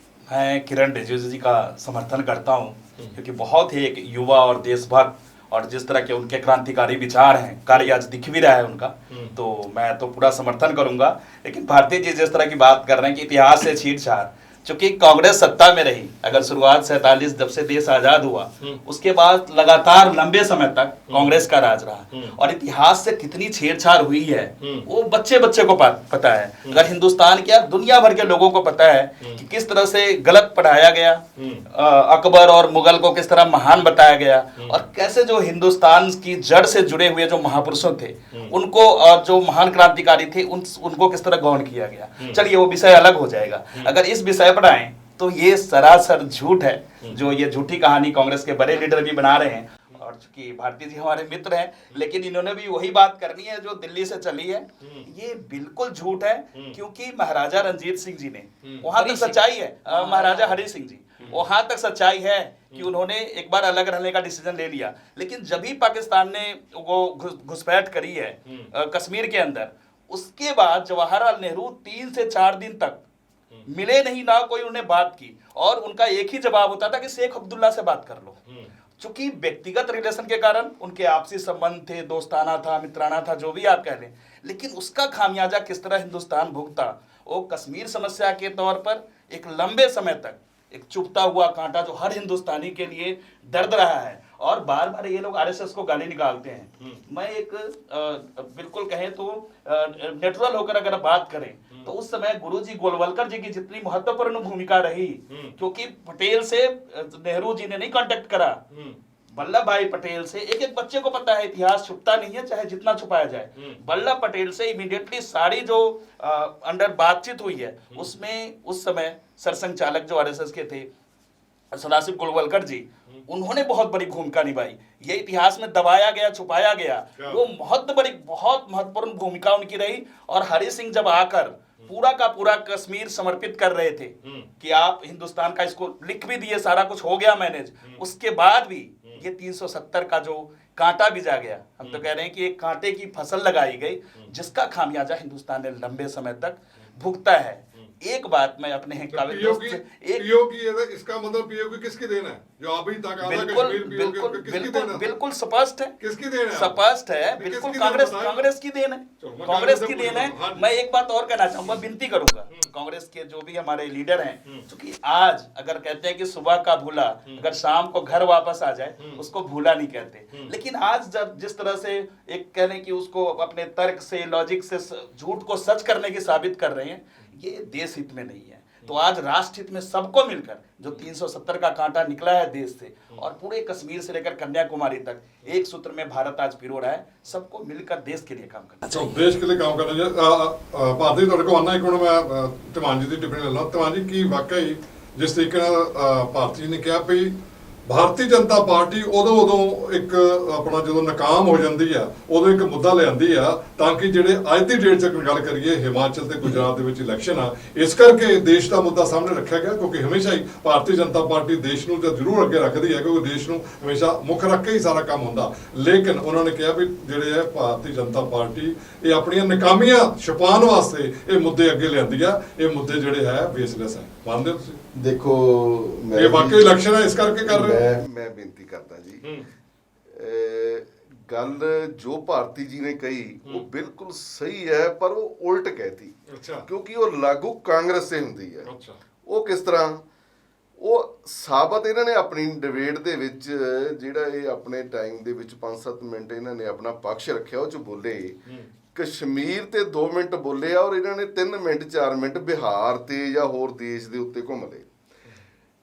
मैं किरण रिजिजू जी का समर्थन करता हूँ क्योंकि बहुत ही एक युवा और देशभक्त और जिस तरह के उनके क्रांतिकारी विचार हैं, कार्य आज दिख भी रहा है उनका, तो मैं तो पूरा समर्थन करूंगा। लेकिन भारतीय जी जिस तरह की बात कर रहे हैं कि इतिहास से छेड़छाड़, चूंकि कांग्रेस सत्ता में रही, अगर शुरुआत 47 जब से देश आजाद हुआ उसके बाद लगातार लंबे समय तक कांग्रेस का राज रहा, और इतिहास से कितनी छेड़छाड़ हुई है वो बच्चे बच्चे को पता है। अगर हिंदुस्तान क्या दुनिया भर के लोगों को पता है कि किस तरह से गलत पढ़ाया गया, अकबर और मुगल को किस तरह महान बताया गया, और कैसे जो हिंदुस्तान की जड़ से जुड़े हुए जो महापुरुषों थे उनको और जो महान क्रांतिकारी थे उनको किस तरह गौण किया गया। चलिए वो विषय अलग हो जाएगा। अगर इस विषय पर आए तो ये सरासर झूठ है जो ये झूठी कहानी कांग्रेस के बड़े लीडर भी बना रहे हैं, और चूंकि भारती जी हमारे मित्र हैं लेकिन इन्होंने भी वही बात करनी है जो दिल्ली से चली है। ये बिल्कुल झूठ है, क्योंकि महाराजा रंजीत सिंह जी ने वहां तक सच्चाई है, महाराजा हरि सिंह जी वहां तक सच्चाई है कि उन्होंने एक बार अलग रहने का डिसीजन ले लिया, लेकिन जब भी पाकिस्तान ने वो घुसपैठ करी है कश्मीर के अंदर, उसके बाद जवाहरलाल नेहरू 3 से 4 दिन तक मिले नहीं, ना कोई उन्हें बात की, और उनका एक ही जवाब होता था कि शेख अब्दुल्ला से बात कर लो। चूंकि व्यक्तिगत रिलेशन के कारण उनके आपसी संबंध थे, दोस्ताना था, मित्राना था, जो भी आप कह लें, लेकिन उसका खामियाजा किस तरह हिंदुस्तान भुगता, वो कश्मीर समस्या के तौर पर एक लंबे समय तक एक चुभता हुआ कांटा जो हर हिंदुस्तानी के लिए दर्द रहा है। और बार बार ये लोग आरएसएस को गाली निकालते हैं। मैं एक बिल्कुल कहें तो नेचुरल होकर अगर बात करें तो उस समय गुरुजी गोलवलकर जी की जितनी महत्वपूर्ण भूमिका रही, क्योंकि पटेल से नेहरू जी ने नहीं कांटेक्ट करा, वल्लभ भाई पटेल से, एक एक बच्चे को पता है इतिहास छुपता नहीं है चाहे जितना छुपाया जाए। वल्लभ पटेल से इमीडिएटली सारी जो अंडर बातचीत हुई है उसमें उस समय सरसंघ चालक जो आरएसएस के थे सदाशिव गोलवलकर जी, उन्होंने बहुत बड़ी भूमिका निभाई। ये इतिहास में दबाया गया, छुपाया गया, वो बहुत महत्वपूर्ण भूमिका उनकी रही। और हरि सिंह जब आकर पूरा का पूरा कश्मीर समर्पित कर रहे थे कि आप हिंदुस्तान का, इसको लिख भी दिए, सारा कुछ हो गया मैनेज, उसके बाद भी ये 370 का जो कांटा बिजा गया, हम तो कह रहे हैं कि एक कांटे की फसल लगाई गई जिसका खामियाजा हिंदुस्तान ने लंबे समय तक भुगता है। एक बात मैं अपने इसका मतलब पीओकी किसकी देन है जो अभी तक बिल्कुल स्पष्ट है, किसकी देन है? स्पष्ट है, बिल्कुल कांग्रेस की देन है, कांग्रेस की देन है। मैं एक बात और कहना चाहूंगा, विनती करूंगा कांग्रेस के जो भी हमारे लीडर हैं, क्योंकि आज अगर कहते हैं कि सुबह का भूला अगर शाम को घर वापस आ जाए उसको भूला नहीं कहते, लेकिन आज जब जिस तरह से एक कहने की उसको अपने तर्क से, लॉजिक से झूठ को सच करने की साबित कर रहे हैं, ये देश हित में नहीं है। तो आज राष्ट्र हित में सबको मिलकर जो 370 का कांटा निकला है देश से, और पूरे कश्मीर से लेकर कन्याकुमारी तक एक सूत्र में भारत आज पिरो रहा है, सबको मिलकर देश के लिए काम करना चाहिए। देश के लिए काम करना चाहिए। ਭਾਰਤੀ ਤੁਹਾਡੇ ਕੋਲ ਆਉਣਾ ਇੱਕ ਹੁਣ ਮੈਂ ਧਮਾਨ ਜੀ ਦੀ ਟਿੱਪਣੀ ਲੈ ਲਾਂ। ਧਮਾਨ ਜੀ ਕੀ ਵਾਕਈ ਜਿਸ ਤਰੀਕੇ ਨਾਲ ਭਾਰਤੀ ਜੀ ਨੇ ਕਿਹਾ ਵੀ ਭਾਰਤੀ ਜਨਤਾ ਪਾਰਟੀ ਉਦੋਂ ਇੱਕ ਆਪਣਾ ਜਦੋਂ ਨਾਕਾਮ ਹੋ ਜਾਂਦੀ ਆ ਉਦੋਂ ਇੱਕ ਮੁੱਦਾ ਲਿਆਂਦੀ ਆ ਤਾਂ ਕਿ ਜਿਹੜੇ ਅੱਜ ਦੀ ਡੇਟ 'ਚ ਗੱਲ ਕਰੀਏ ਹਿਮਾਚਲ ਤੇ ਗੁਜਰਾਤ ਦੇ ਵਿੱਚ ਇਲੈਕਸ਼ਨ ਆ, ਇਸ ਕਰਕੇ ਦੇਸ਼ ਦਾ ਮੁੱਦਾ ਸਾਹਮਣੇ ਰੱਖਿਆ ਗਿਆ, ਕਿਉਂਕਿ ਹਮੇਸ਼ਾ ਹੀ ਭਾਰਤੀ ਜਨਤਾ ਪਾਰਟੀ ਦੇਸ਼ ਨੂੰ ਤਾਂ ਜ਼ਰੂਰ ਅੱਗੇ ਰੱਖਦੀ ਹੈ ਕਿਉਂਕਿ ਦੇਸ਼ ਨੂੰ ਹਮੇਸ਼ਾ ਮੁੱਖ ਰੱਖ ਕੇ ਹੀ ਸਾਰਾ ਕੰਮ ਹੁੰਦਾ। ਲੇਕਿਨ ਉਹਨਾਂ ਨੇ ਕਿਹਾ ਵੀ ਜਿਹੜੇ ਹੈ ਭਾਰਤੀ ਜਨਤਾ ਪਾਰਟੀ ਇਹ ਆਪਣੀਆਂ ਨਾਕਾਮੀਆਂ ਛੁਪਾਉਣ ਵਾਸਤੇ ਇਹ ਮੁੱਦੇ ਅੱਗੇ ਲਿਆਂਦੀ ਆ, ਇਹ ਮੁੱਦੇ ਜਿਹੜੇ ਹੈ ਬੇਸਲੈਸ ਹੈ। ਮੰਨਦੇ ਹੋ ਤੁਸੀਂ? ਦੇਖੋ ਇਹ ਵਾਕਈ ਇਲੈਕਸ਼ਨ ਹੈ ਇਸ ਕਰਕੇ ਕਰ ਰਹੇ ਹੋ? ਮੈਂ ਬੇਨਤੀ ਕਰਦਾ ਜੀ, ਗੱਲ ਜੋ ਭਾਰਤੀ ਜੀ ਨੇ ਕਹੀ ਉਹ ਬਿਲਕੁਲ ਸਹੀ ਹੈ, ਪਰ ਉਹ ਉਲਟ ਕਹਿਤੀ, ਕਿਉਂਕਿ ਉਹ ਲਾਗੂ ਕਾਂਗਰਸ ਤੇ ਹੁੰਦੀ ਹੈ। ਉਹ ਕਿਸ ਤਰ੍ਹਾਂ? ਉਹ ਸਾਬਤ ਇਹਨਾਂ ਨੇ ਆਪਣੀ ਡਿਬੇਟ ਦੇ ਵਿੱਚ ਜਿਹੜਾ ਇਹ ਆਪਣੇ ਟਾਈਮ ਦੇ ਵਿੱਚ 5-7 ਮਿੰਟ ਇਹਨਾਂ ਨੇ ਆਪਣਾ ਪੱਖ ਰੱਖਿਆ, ਉਹ 'ਚ ਬੋਲੇ ਕਸ਼ਮੀਰ ਤੇ 2 ਮਿੰਟ ਬੋਲੇ ਆ, ਔਰ ਇਹਨਾਂ ਨੇ 3 ਮਿੰਟ 4 ਮਿੰਟ ਬਿਹਾਰ ਤੇ ਜਾਂ ਹੋਰ ਦੇਸ਼ ਦੇ ਉੱਤੇ ਘੁੰਮ ਲਏ।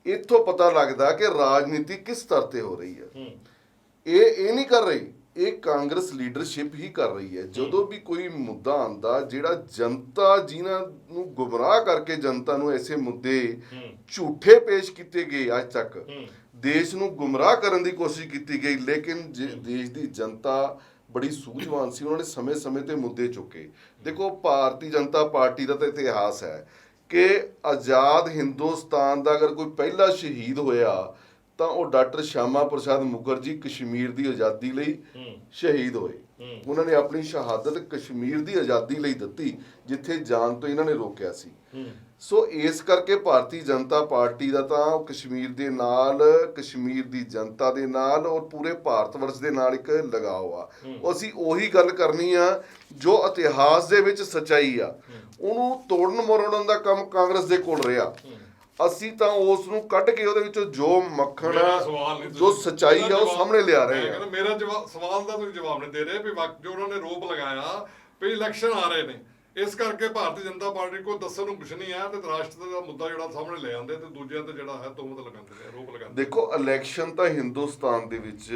ਇੱਥੋਂ ਪਤਾ ਲੱਗਦਾ ਕਿ ਰਾਜਨੀਤੀ ਕਿਸ ਸਤਰ ਤੇ ਹੋ ਰਹੀ ਹੈ। ਇਹ ਨਹੀਂ ਕਰ ਰਹੀ, ਇਹ ਕਾਂਗਰਸ ਲੀਡਰਸ਼ਿਪ ਹੀ ਕਰ ਰਹੀ ਹੈ। ਜਦੋਂ ਵੀ ਕੋਈ ਮੁੱਦਾ ਆਉਂਦਾ ਜਿਹੜਾ ਜਨਤਾ ਜਿਨ੍ਹਾਂ ਨੂੰ ਗੁੰਮਰਾਹ ਕਰਕੇ ਜਨਤਾ ਨੂੰ ਐਸੇ ਮੁੱਦੇ ਝੂਠੇ ਪੇਸ਼ ਕੀਤੇ ਗਏ, ਅੱਜ ਤੱਕ ਦੇਸ਼ ਨੂੰ ਗੁੰਮਰਾਹ ਕਰਨ ਦੀ ਕੋਸ਼ਿਸ਼ ਕੀਤੀ ਗਈ, ਲੇਕਿਨ ਦੇਸ਼ ਦੀ ਜਨਤਾ ਬੜੀ ਸੂਝਵਾਨ ਸੀ, ਉਹਨਾਂ ਨੇ ਸਮੇਂ-ਸਮੇਂ ਤੇ ਮੁੱਦੇ ਚੁੱਕੇ। ਦੇਖੋ ਭਾਰਤੀ ਜਨਤਾ ਪਾਰਟੀ ਦਾ ਤਾਂ ਇਤਿਹਾਸ ਹੈ ਕਿ ਆਜ਼ਾਦ ਹਿੰਦੁਸਤਾਨ ਦਾ ਅਗਰ ਕੋਈ ਪਹਿਲਾ ਸ਼ਹੀਦ ਹੋਇਆ ਤਾਂ ਉਹ ਡਾਕਟਰ ਸ਼ਿਆਮਾ ਪ੍ਰਸਾਦ ਮੁਖਰਜੀ ਕਸ਼ਮੀਰ ਦੀ ਆਜ਼ਾਦੀ ਲਈ ਸ਼ਹੀਦ ਹੋਏ। ਉਹਨਾਂ ਨੇ ਆਪਣੀ ਸ਼ਹਾਦਤ ਕਸ਼ਮੀਰ ਦੀ ਆਜ਼ਾਦੀ ਲਈ ਦਿੱਤੀ, ਜਿੱਥੇ ਜਾਣ ਤੋਂ ਇਹਨਾਂ ਨੇ ਰੋਕਿਆ ਸੀ। ਸੋ ਇਸ ਕਰਕੇ ਭਾਰਤੀ ਜਨਤਾ ਪਾਰਟੀ ਦਾ ਤਾਂ ਕਸ਼ਮੀਰ ਦੇ ਨਾਲ, ਕਸ਼ਮੀਰ ਦੀ ਜਨਤਾ ਦੇ ਨਾਲ ਔਰ ਪੂਰੇ ਭਾਰਤ ਵਰਸ਼ ਦੇ ਨਾਲ ਇੱਕ ਲਗਾਓ ਆ। ਅਸੀਂ ਉਹੀ ਗੱਲ ਕਰਨੀ ਆ ਜੋ ਇਤਿਹਾਸ ਦੇ ਵਿੱਚ ਸੱਚਾਈ ਆ, ਉਹਨੂੰ ਤੋੜਨ ਮਰੋੜਨ ਦਾ ਕੰਮ ਕਾਂਗਰਸ ਦੇ ਕੋਲ ਰਿਹਾ। ਅਸੀਂ ਤਾਂ ਉਸ ਨੂੰ ਕੱਢ ਕੇ ਉਹਦੇ ਵਿੱਚੋਂ ਜੋ ਮੱਖਣ ਜੋ ਸੱਚਾਈ ਆ ਉਹ ਸਾਹਮਣੇ ਲਿਆ ਰਹੇ ਆ। ਮੇਰਾ ਸਵਾਲ ਦਾ ਤੁਸੀਂ ਜਵਾਬ ਨਹੀਂ ਦੇ ਰਹੇ ਵੀ ਜੋ ਉਹਨਾਂ ਨੇ ਰੋਪ ਲਗਾਇਆ ਵੀ ਇਲੈਕਸ਼ਨ ਆ ਰਹੇ ਨੇ, ਇਸ ਕਰਕੇ ਭਾਰਤੀ ਜਨਤਾ ਪਾਰਟੀ ਕੋਲ ਦੱਸਣ ਨੂੰ ਕੁਝ ਨਹੀਂ ਆ ਤੇ ਰਾਸ਼ਟਰ ਦਾ ਮੁੱਦਾ ਜਿਹੜਾ ਸਾਹਮਣੇ ਲੈ ਆਉਂਦੇ ਤੇ ਦੂਜਿਆਂ ਤੇ ਜਿਹੜਾ ਹੈ ਤੋਮਤ ਲਗਾਉਂਦੇ ਨੇ, ਰੋਪ ਲਗਾਉਂਦੇ। ਦੇਖੋ, ਇਲੈਕਸ਼ਨ ਤਾਂ ਹਿੰਦੁਸਤਾਨ ਦੇ ਵਿੱਚ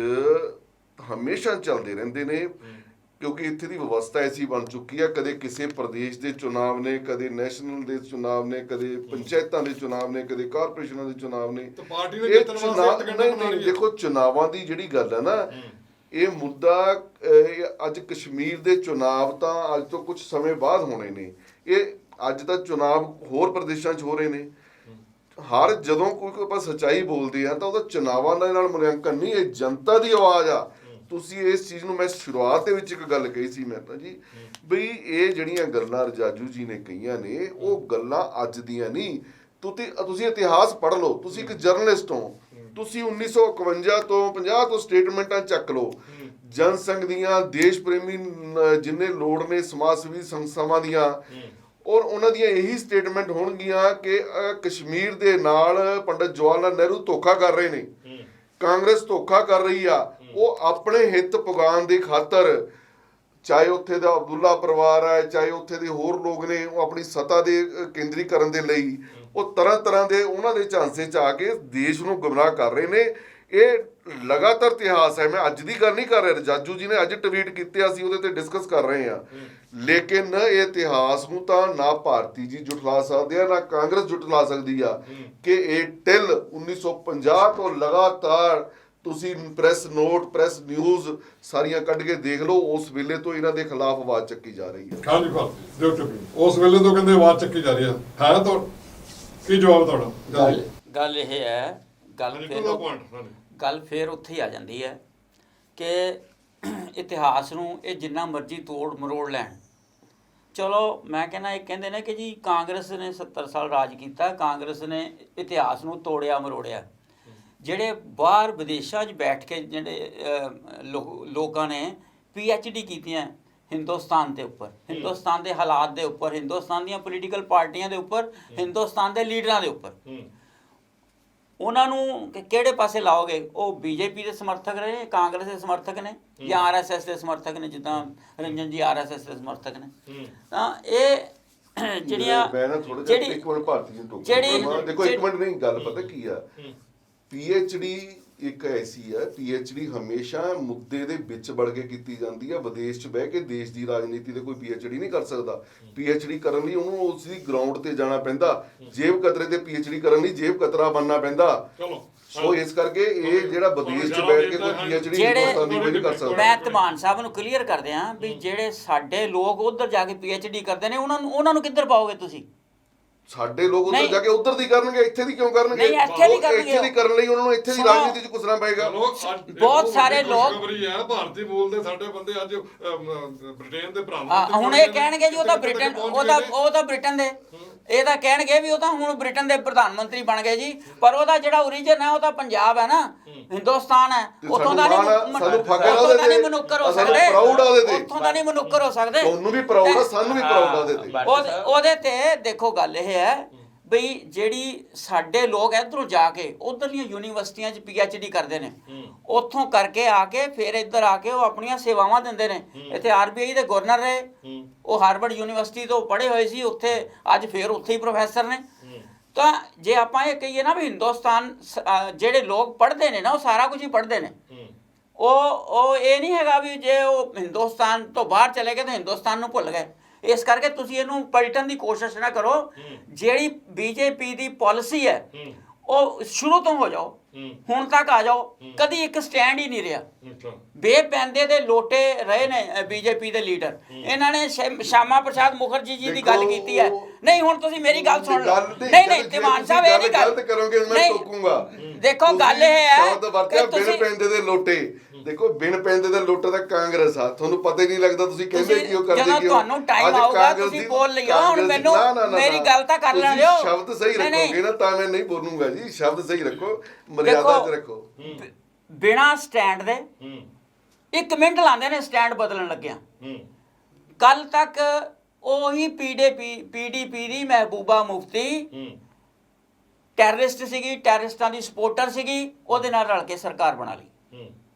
ਹਮੇਸ਼ਾ ਚੱਲਦੇ ਰਹਿੰਦੇ ਨੇ, ਕਿਉਂਕਿ ਇੱਥੇ ਦੀ ਵਿਵਸਥਾ ਐਸੀ ਬਣ ਚੁੱਕੀ ਆ। ਕਦੇ ਕਿਸੇ ਪ੍ਰਦੇਸ਼ ਦੇ ਚੁਣਾਵ ਨੇ, ਕਦੇ ਨੈਸ਼ਨਲ ਦੇ ਚੁਣਾਵ ਨੇ, ਕਦੇ ਪੰਚਾਇਤਾਂ ਦੇ ਚੁਣਾਵ ਨੇ, ਕਦੇ ਕਾਰਪੋਰੇਸ਼ਨਾਂ ਦੇ ਚੁਣਾਵ ਨੇ। ਤੇ ਪਾਰਟੀ ਨੇ ਜਿੱਤਣ ਵਾਸਤੇ ਨਹੀਂ, ਦੇਖੋ ਚੁਣਾਵਾਂ ਦੀ ਜਿਹੜੀ ਗੱਲ ਹੈ ਨਾ, ਇਹ ਮੁੱਦਾ ਅੱਜ ਕਸ਼ਮੀਰ ਦੇ ਚੁਣਾਵ ਤਾਂ ਅੱਜ ਤੋਂ ਕੁਝ ਸਮੇਂ ਬਾਅਦ ਹੋਣੇ ਨੇ। ਇਹ ਅੱਜ ਦਾ ਚੁਣਾਵ ਹੋਰ ਪ੍ਰਦੇਸ਼ਾਂ 'ਚ ਹੋ ਰਹੇ ਨੇ। ਹਰ ਜਦੋਂ ਕੋਈ ਆਪਾਂ ਸੱਚਾਈ ਬੋਲਦੇ ਆ ਤਾਂ ਉਹਦਾ ਚੁਣਾਵਾਂ ਦੇ ਨਾਲ ਮੁਲਾਂਕਣ ਨਹੀਂ, ਇਹ ਜਨਤਾ ਦੀ ਆਵਾਜ਼ ਆ। ਤੁਸੀਂ ਇਸ ਚੀਜ਼ ਨੂੰ, ਮੈਂ ਸ਼ੁਰੂਆਤ ਦੇ ਵਿੱਚ ਇੱਕ ਗੱਲ ਕਹੀ ਸੀ ਮਹਿਤਾ ਜੀ, ਬਈ ਇਹ ਜਿਹੜੀਆਂ ਗੱਲਾਂ ਰਜਾਜੂ ਜੀ ਨੇ ਕਹੀਆਂ ਨੇ, ਉਹ ਗੱਲਾਂ ਅੱਜ ਦੀਆਂ ਨਹੀਂ। ਤੁਸੀਂ ਇਤਿਹਾਸ ਪੜ੍ਹ ਲਓ, ਤੁਸੀਂ ਇੱਕ ਜਰਨਲਿਸਟ ਹੋ, ਤੁਸੀਂ 1951 ਤੋਂ 50 ਤੋਂ ਸਟੇਟਮੈਂਟਾਂ ਚੱਕ ਲਓ ਜਨਸੰਘ ਦੀਆਂ, ਦੇਸ਼ ਪ੍ਰੇਮੀ ਜਿੰਨੇ ਲੋੜ ਨੇ ਸਮਾਜ ਸੇਵੀ ਸੰਸਥਾਵਾਂ ਦੀਆਂ, ਔਰ ਉਹਨਾਂ ਦੀਆਂ ਇਹੀ ਸਟੇਟਮੈਂਟ ਹੋਣਗੀਆਂ ਕਿ ਕਸ਼ਮੀਰ ਦੇ ਨਾਲ ਪੰਡਿਤ ਜਵਾਹਰ ਲਾਲ ਨਹਿਰੂ ਧੋਖਾ ਕਰ ਰਹੇ ਨੇ, ਕਾਂਗਰਸ ਧੋਖਾ ਕਰ ਰਹੀ ਆ। ਉਹ ਆਪਣੇ ਹਿੱਤ ਪੁਗਾਉਣ ਦੀ ਖਾਤਰ, ਚਾਹੇ ਉੱਥੇ ਦਾ ਅਬਦੁੱਲਾ ਪਰਿਵਾਰ ਹੈ, ਚਾਹੇ ਉੱਥੇ ਦੇ ਹੋਰ ਲੋਕ ਨੇ, ਉਹ ਆਪਣੀ ਸੱਤਾ ਦੇ ਕੇਂਦਰੀਕਰਨ ਦੇ ਲਈ ਉਹ ਤਰ੍ਹਾਂ ਤਰ੍ਹਾਂ ਦੇ ਉਹਨਾਂ ਦੇ ਝਾਂਸੇ 'ਚ ਆ ਕੇ ਦੇਸ਼ ਨੂੰ ਗੁੰਮਰਾਹ ਕਰ ਰਹੇ ਨੇ। ਇਹ ਲਗਾਤਾਰ ਇਤਿਹਾਸ ਹੈ। ਮੈਂ ਅੱਜ ਦੀ ਗੱਲ ਨਹੀਂ ਕਰ ਰਿਹਾ, ਰਜਾਜੂ ਜੀ ਨੇ ਅੱਜ ਟਵੀਟ ਕੀਤੇ, ਅਸੀਂ ਉਹਦੇ ਤੇ ਡਿਸਕਸ ਕਰ ਰਹੇ ਹਾਂ। ਲੇਕਿਨ ਇਹ ਇਤਿਹਾਸ ਨੂੰ ਤਾਂ ਨਾ ਭਾਰਤੀ ਜੀ ਜੁਟਲਾ ਸਕਦੇ ਆ, ਨਾ ਕਾਂਗਰਸ ਜੁਟਲਾ ਸਕਦੀ ਆ ਕਿ ਇਹ ਟਿਲ 1950 ਤੋਂ ਲਗਾਤਾਰ, ਤੁਸੀਂ ਪ੍ਰੈਸ ਨੋਟ, ਪ੍ਰੈਸ ਨਿਊਜ਼ ਸਾਰੀਆਂ ਕੱਢ ਕੇ ਦੇਖ ਲਓ, ਉਸ ਵੇਲੇ ਤੋਂ ਇਹਨਾਂ ਦੇ ਖਿਲਾਫ ਆਵਾਜ਼ ਚੱਕੀ ਜਾ ਰਹੀ ਹੈ। ਹਾਂਜੀ ਭਾਰਤੀ ਦਿਓ ਚੁੱਪੀ, ਉਸ ਵੇਲੇ ਤੋਂ ਕਹਿੰਦੇ ਆਵਾਜ਼ ਚੱਕੀ ਜਾ ਰਹੀ ਹੈ ਤਾਂ ਕੀ ਜਵਾਬ ਤੁਹਾਡਾ? ਗੱਲ ਇਹ ਹੈ, ਗੱਲ ਫਿਰ ਉੱਥੇ ਹੀ ਆ ਜਾਂਦੀ ਹੈ ਕਿ ਇਤਿਹਾਸ ਨੂੰ ਇਹ ਜਿੰਨਾ ਮਰਜ਼ੀ ਤੋੜ ਮਰੋੜ ਲੈਣ। ਚਲੋ ਮੈਂ ਕਹਿੰਦਾ, ਇਹ ਕਹਿੰਦੇ ਨੇ ਕਿ ਜੀ ਕਾਂਗਰਸ ਨੇ 70 ਸਾਲ ਰਾਜ ਕੀਤਾ, ਕਾਂਗਰਸ ਨੇ ਇਤਿਹਾਸ ਨੂੰ ਤੋੜਿਆ ਮਰੋੜਿਆ। ਜਿਹੜੇ ਬਾਹਰ ਵਿਦੇਸ਼ਾਂ 'ਚ ਬੈਠ ਕੇ ਜਿਹੜੇ ਲੋਕਾਂ ਨੇ PhD ਕੀਤੀਆਂ ਹਿੰਦੁਸਤਾਨ ਦੇ ਉੱਪਰ, ਹਿੰਦੁਸਤਾਨ ਦੇ ਹਾਲਾਤ ਦੇ ਉੱਪਰ, ਹਿੰਦੁਸਤਾਨ ਦੀਆਂ ਪੋਲੀਟੀਕਲ ਪਾਰਟੀਆਂ ਦੇ ਉੱਪਰ, ਹਿੰਦੁਸਤਾਨ ਦੇ ਲੀਡਰਾਂ ਦੇ ਉੱਪਰ, ਉਹਨਾਂ ਨੂੰ ਕਿਹੜੇ ਪਾਸੇ ਲਾਓਗੇ? ਉਹ BJP ਦੇ ਸਮਰਥਕ ਰਹੇ, ਕਾਂਗਰਸ ਦੇ ਸਮਰਥਕ ਨੇ, ਜਾਂ RSS ਦੇ ਸਮਰਥਕ ਨੇ, ਜਿੱਦਾਂ ਰੰਜਨ ਜੀ RSS ਦੇ ਸਮਰਥਕ ਨੇ। ਤਾਂ ਇਹ ਜਿਹੜੀਆਂ ਦੇਖੋ ਇੱਕ ਮਿੰਟ, ਨਹੀਂ ਗੱਲ ਪਤਾ ਕੀ ਆ, PhD ਇੱਕ ਐਸੀ ਹੈ, PhD ਹਮੇਸ਼ਾ ਮੁੱਦੇ ਦੇ ਵਿੱਚ ਵੜ ਕੇ ਕੀਤੀ ਜਾਂਦੀ ਹੈ। ਵਿਦੇਸ਼ 'ਚ ਬਹਿ ਕੇ ਦੇਸ਼ ਦੀ ਰਾਜਨੀਤੀ ਦੇ ਕੋਈ PhD ਨਹੀਂ ਕਰ ਸਕਦਾ। PhD ਕਰਨ ਲਈ ਉਹਨੂੰ ਉਸ ਦੀ ਗਰਾਊਂਡ ਤੇ ਜਾਣਾ ਪੈਂਦਾ। ਜੇਬ ਕਤਰੇ ਤੇ PhD ਕਰਨ ਲਈ ਜੇਬ ਕਤਰਾ ਬਣਨਾ ਪੈਂਦਾ। ਸੋ ਇਸ ਕਰਕੇ ਇਹ ਜਿਹੜਾ ਵਿਦੇਸ਼ 'ਚ ਬੈਠ ਕੇ ਕੋਈ PhD ਨਹੀਂ ਕਰ ਸਕਦਾ। ਮੈਂ ਧਮਾਨ ਸਾਹਿਬ ਨੂੰ ਕਲੀਅਰ ਕਰ ਦਿਆਂ ਵੀ ਜਿਹੜੇ ਸਾਡੇ ਲੋਕ ਉੱਧਰ ਜਾ ਕੇ PhD ਕਰਦੇ ਨੇ, ਉਹਨਾਂ ਨੂੰ ਕਿੱਧਰ ਪਾਓਗੇ ਤੁਸੀਂ? ਸਾਡੇ ਲੋਕ ਉੱਧਰ ਜਾ ਕੇ ਉੱਧਰ ਦੀ ਕਰਨਗੇ, ਇੱਥੇ ਦੀ ਕਿਉਂ ਕਰਨਗੇ? ਇੱਥੇ ਦੀ ਕਰਨ ਲਈ ਉਹਨਾਂ ਨੂੰ ਇੱਥੇ ਦੀ ਰਾਜਨੀਤੀ 'ਚ ਘੁਸਣਾ ਪਏਗਾ। ਬਹੁਤ ਸਾਰੇ ਲੋਕ ਭਾਰਤੀ ਮੂਲ ਦੇ ਸਾਡੇ ਬੰਦੇ ਅੱਜ ਬ੍ਰਿਟੇਨ ਦੇ ਭਰਾ ਹੁਣ ਇਹ ਕਹਿਣਗੇ ਜੀ ਉਹ ਤਾਂ ਬ੍ਰਿਟਨ ਦੇ, ਇਹ ਤਾਂ ਕਹਿਣਗੇ ਵੀ ਉਹ ਤਾਂ ਹੁਣ ਬ੍ਰਿਟਨ ਦੇ ਪ੍ਰਧਾਨ ਮੰਤਰੀ ਬਣ ਗਏ ਜੀ, ਪਰ ਉਹਦਾ ਜਿਹੜਾ ਓਰੀਜਨ ਹੈ ਉਹ ਤਾਂ ਪੰਜਾਬ ਹੈ ਨਾ, ਹਿੰਦੁਸਤਾਨ ਹੈ। ਉੱਥੋਂ ਦਾ ਨਹੀਂ ਮਨੁੱਕਰ ਹੋ ਸਕਦੇ, ਉੱਥੋਂ ਦਾ ਨਹੀਂ ਮਨੁੱਕਰ ਹੋ ਸਕਦੇ। ਤੁਹਾਨੂੰ ਵੀ ਪ੍ਰਾਊਡ ਆ, ਸਾਨੂੰ ਵੀ ਪ੍ਰਾਊਡ ਆ ਉਹਦੇ ਤੇ। ਉਹਦੇ ਤੇ ਦੇਖੋ ਗੱਲ ਇਹ ਹੈ ਬਈ ਜਿਹੜੀ ਸਾਡੇ ਲੋਕ ਇੱਧਰੋਂ ਜਾ ਕੇ ਉੱਧਰਲੀਆਂ ਯੂਨੀਵਰਸਿਟੀਆਂ 'ਚ PhD ਕਰਦੇ ਨੇ, ਉੱਥੋਂ ਕਰਕੇ ਆ ਕੇ ਫਿਰ ਇੱਧਰ ਆ ਕੇ ਉਹ ਆਪਣੀਆਂ ਸੇਵਾਵਾਂ ਦਿੰਦੇ ਨੇ। ਇੱਥੇ RBI ਦੇ ਗਵਰਨਰ ਰਹੇ, ਉਹ ਹਾਰਵਰਡ ਯੂਨੀਵਰਸਿਟੀ ਤੋਂ ਪੜ੍ਹੇ ਹੋਏ ਸੀ, ਉੱਥੇ ਅੱਜ ਫਿਰ ਉੱਥੇ ਹੀ ਪ੍ਰੋਫੈਸਰ ਨੇ। ਤਾਂ ਜੇ ਆਪਾਂ ਇਹ ਕਹੀਏ ਨਾ ਵੀ ਹਿੰਦੁਸਤਾਨ ਜਿਹੜੇ ਲੋਕ ਪੜ੍ਹਦੇ ਨੇ ਨਾ, ਉਹ ਸਾਰਾ ਕੁਝ ਹੀ ਪੜ੍ਹਦੇ ਨੇ। ਉਹ ਇਹ ਨਹੀਂ ਹੈਗਾ ਵੀ ਜੇ ਉਹ ਹਿੰਦੁਸਤਾਨ ਤੋਂ ਬਾਹਰ ਚਲੇ ਗਏ ਤਾਂ ਹਿੰਦੁਸਤਾਨ ਨੂੰ ਭੁੱਲ ਗਏ। ਇਸ ਕਰਕੇ ਤੁਸੀਂ ਇਹਨੂੰ ਪਲਟਣ ਦੀ ਕੋਸ਼ਿਸ਼ ਨਾ ਕਰੋ। ਜਿਹੜੀ BJP ਦੀ ਪਾਲਿਸੀ ਹੈ ਉਹ ਸ਼ੁਰੂ ਤੋਂ ਹੋ ਜਾਓ, ਹੁਣ ਤੱਕ ਆ ਜਾਓ, ਕਦੀ ਇੱਕ ਸਟੈਂਡ ਹੀ ਨਹੀਂ ਰਿਹਾ। ਬੇਪੈਂਦੇ ਦੇ ਲੋਟੇ ਰਹੇ ਨੇ BJP ਦੇ ਲੀਡਰ। ਇਹਨਾਂ ਨੇ ਸ਼ਿਆਮਾ ਪ੍ਰਸਾਦ ਮੁਖਰਜੀ ਜੀ ਦੀ ਗੱਲ ਕੀਤੀ ਹੈ, ਨਹੀਂ ਹੁਣ ਤੁਸੀਂ ਮੇਰੀ ਗੱਲ ਸੁਣ ਲਓ। ਗੱਲ ਨਹੀਂ ਨਹੀਂ ਧੀਮਾਨ ਸਾਹਿਬ ਇਹ ਨਹੀਂ ਗਲਤ ਕਰੋਗੇ ਮੈਂ ਨਹੀਂ, ਟੋਕੂਗਾ। ਦੇਖੋ ਗੱਲ ਇਹ ਹੈ ਸ਼ਬਦ ਵਰਤਿਆ ਬਿਨ ਪੈਂਦੇ ਦੇ ਲੋਟੇ। ਦੇਖੋ ਬਿਨ ਪੈਂਦੇ ਦੇ ਲੋਟੇ ਦਾ ਕਾਂਗਰਸ ਆ, ਤੁਹਾਨੂੰ ਪਤਾ ਹੀ ਨਹੀਂ ਲੱਗਦਾ ਤੁਸੀਂ ਕਹਿੰਦੇ ਕੀ ਹੋ ਕਰਦੇ ਜਦੋਂ ਕੀ ਹੋ। ਤੁਹਾਨੂੰ ਟਾਈਮ ਆਊਗਾ ਤੁਸੀਂ ਬੋਲ ਲਿਓ। ਹੁਣ ਮੈਨੂੰ ਮੇਰੀ ਗੱਲ ਤਾਂ ਕਰ ਲੈਣ ਦਿਓ। ਸ਼ਬਦ ਸਹੀ ਨਹੀਂ, ਨਹੀਂ। ਰੱਖੋਗੇ ਨਾ ਤਾਂ ਮੈਂ ਨਹੀਂ ਬੋਲੂੰਗਾ ਜੀ। ਸ਼ਬਦ ਸਹੀ ਰੱਖੋ, ਮਰਿਆਦਾ 'ਚ ਰੱਖੋ। ਬਿਨਾ ਸਟੈਂਡ ਦੇ 1 ਮਿੰਟ ਲਾਉਂਦੇ ਨੇ ਸਟੈਂਡ ਬਦਲਣ ਲੱਗਿਆ। ਕੱਲ ਤੱਕ ਉਹੀ ਪੀਡੀਪੀ ਦੀ ਮਹਿਬੂਬਾ ਮੁਫਤੀ ਟੈਰਰਿਸਟ ਸੀਗੀ, ਟੈਰਰਿਸਟਾਂ ਦੀ ਸਪੋਰਟਰ ਸੀਗੀ, ਉਹਦੇ ਨਾਲ ਰਲ ਕੇ ਸਰਕਾਰ ਬਣਾ ਲਈ।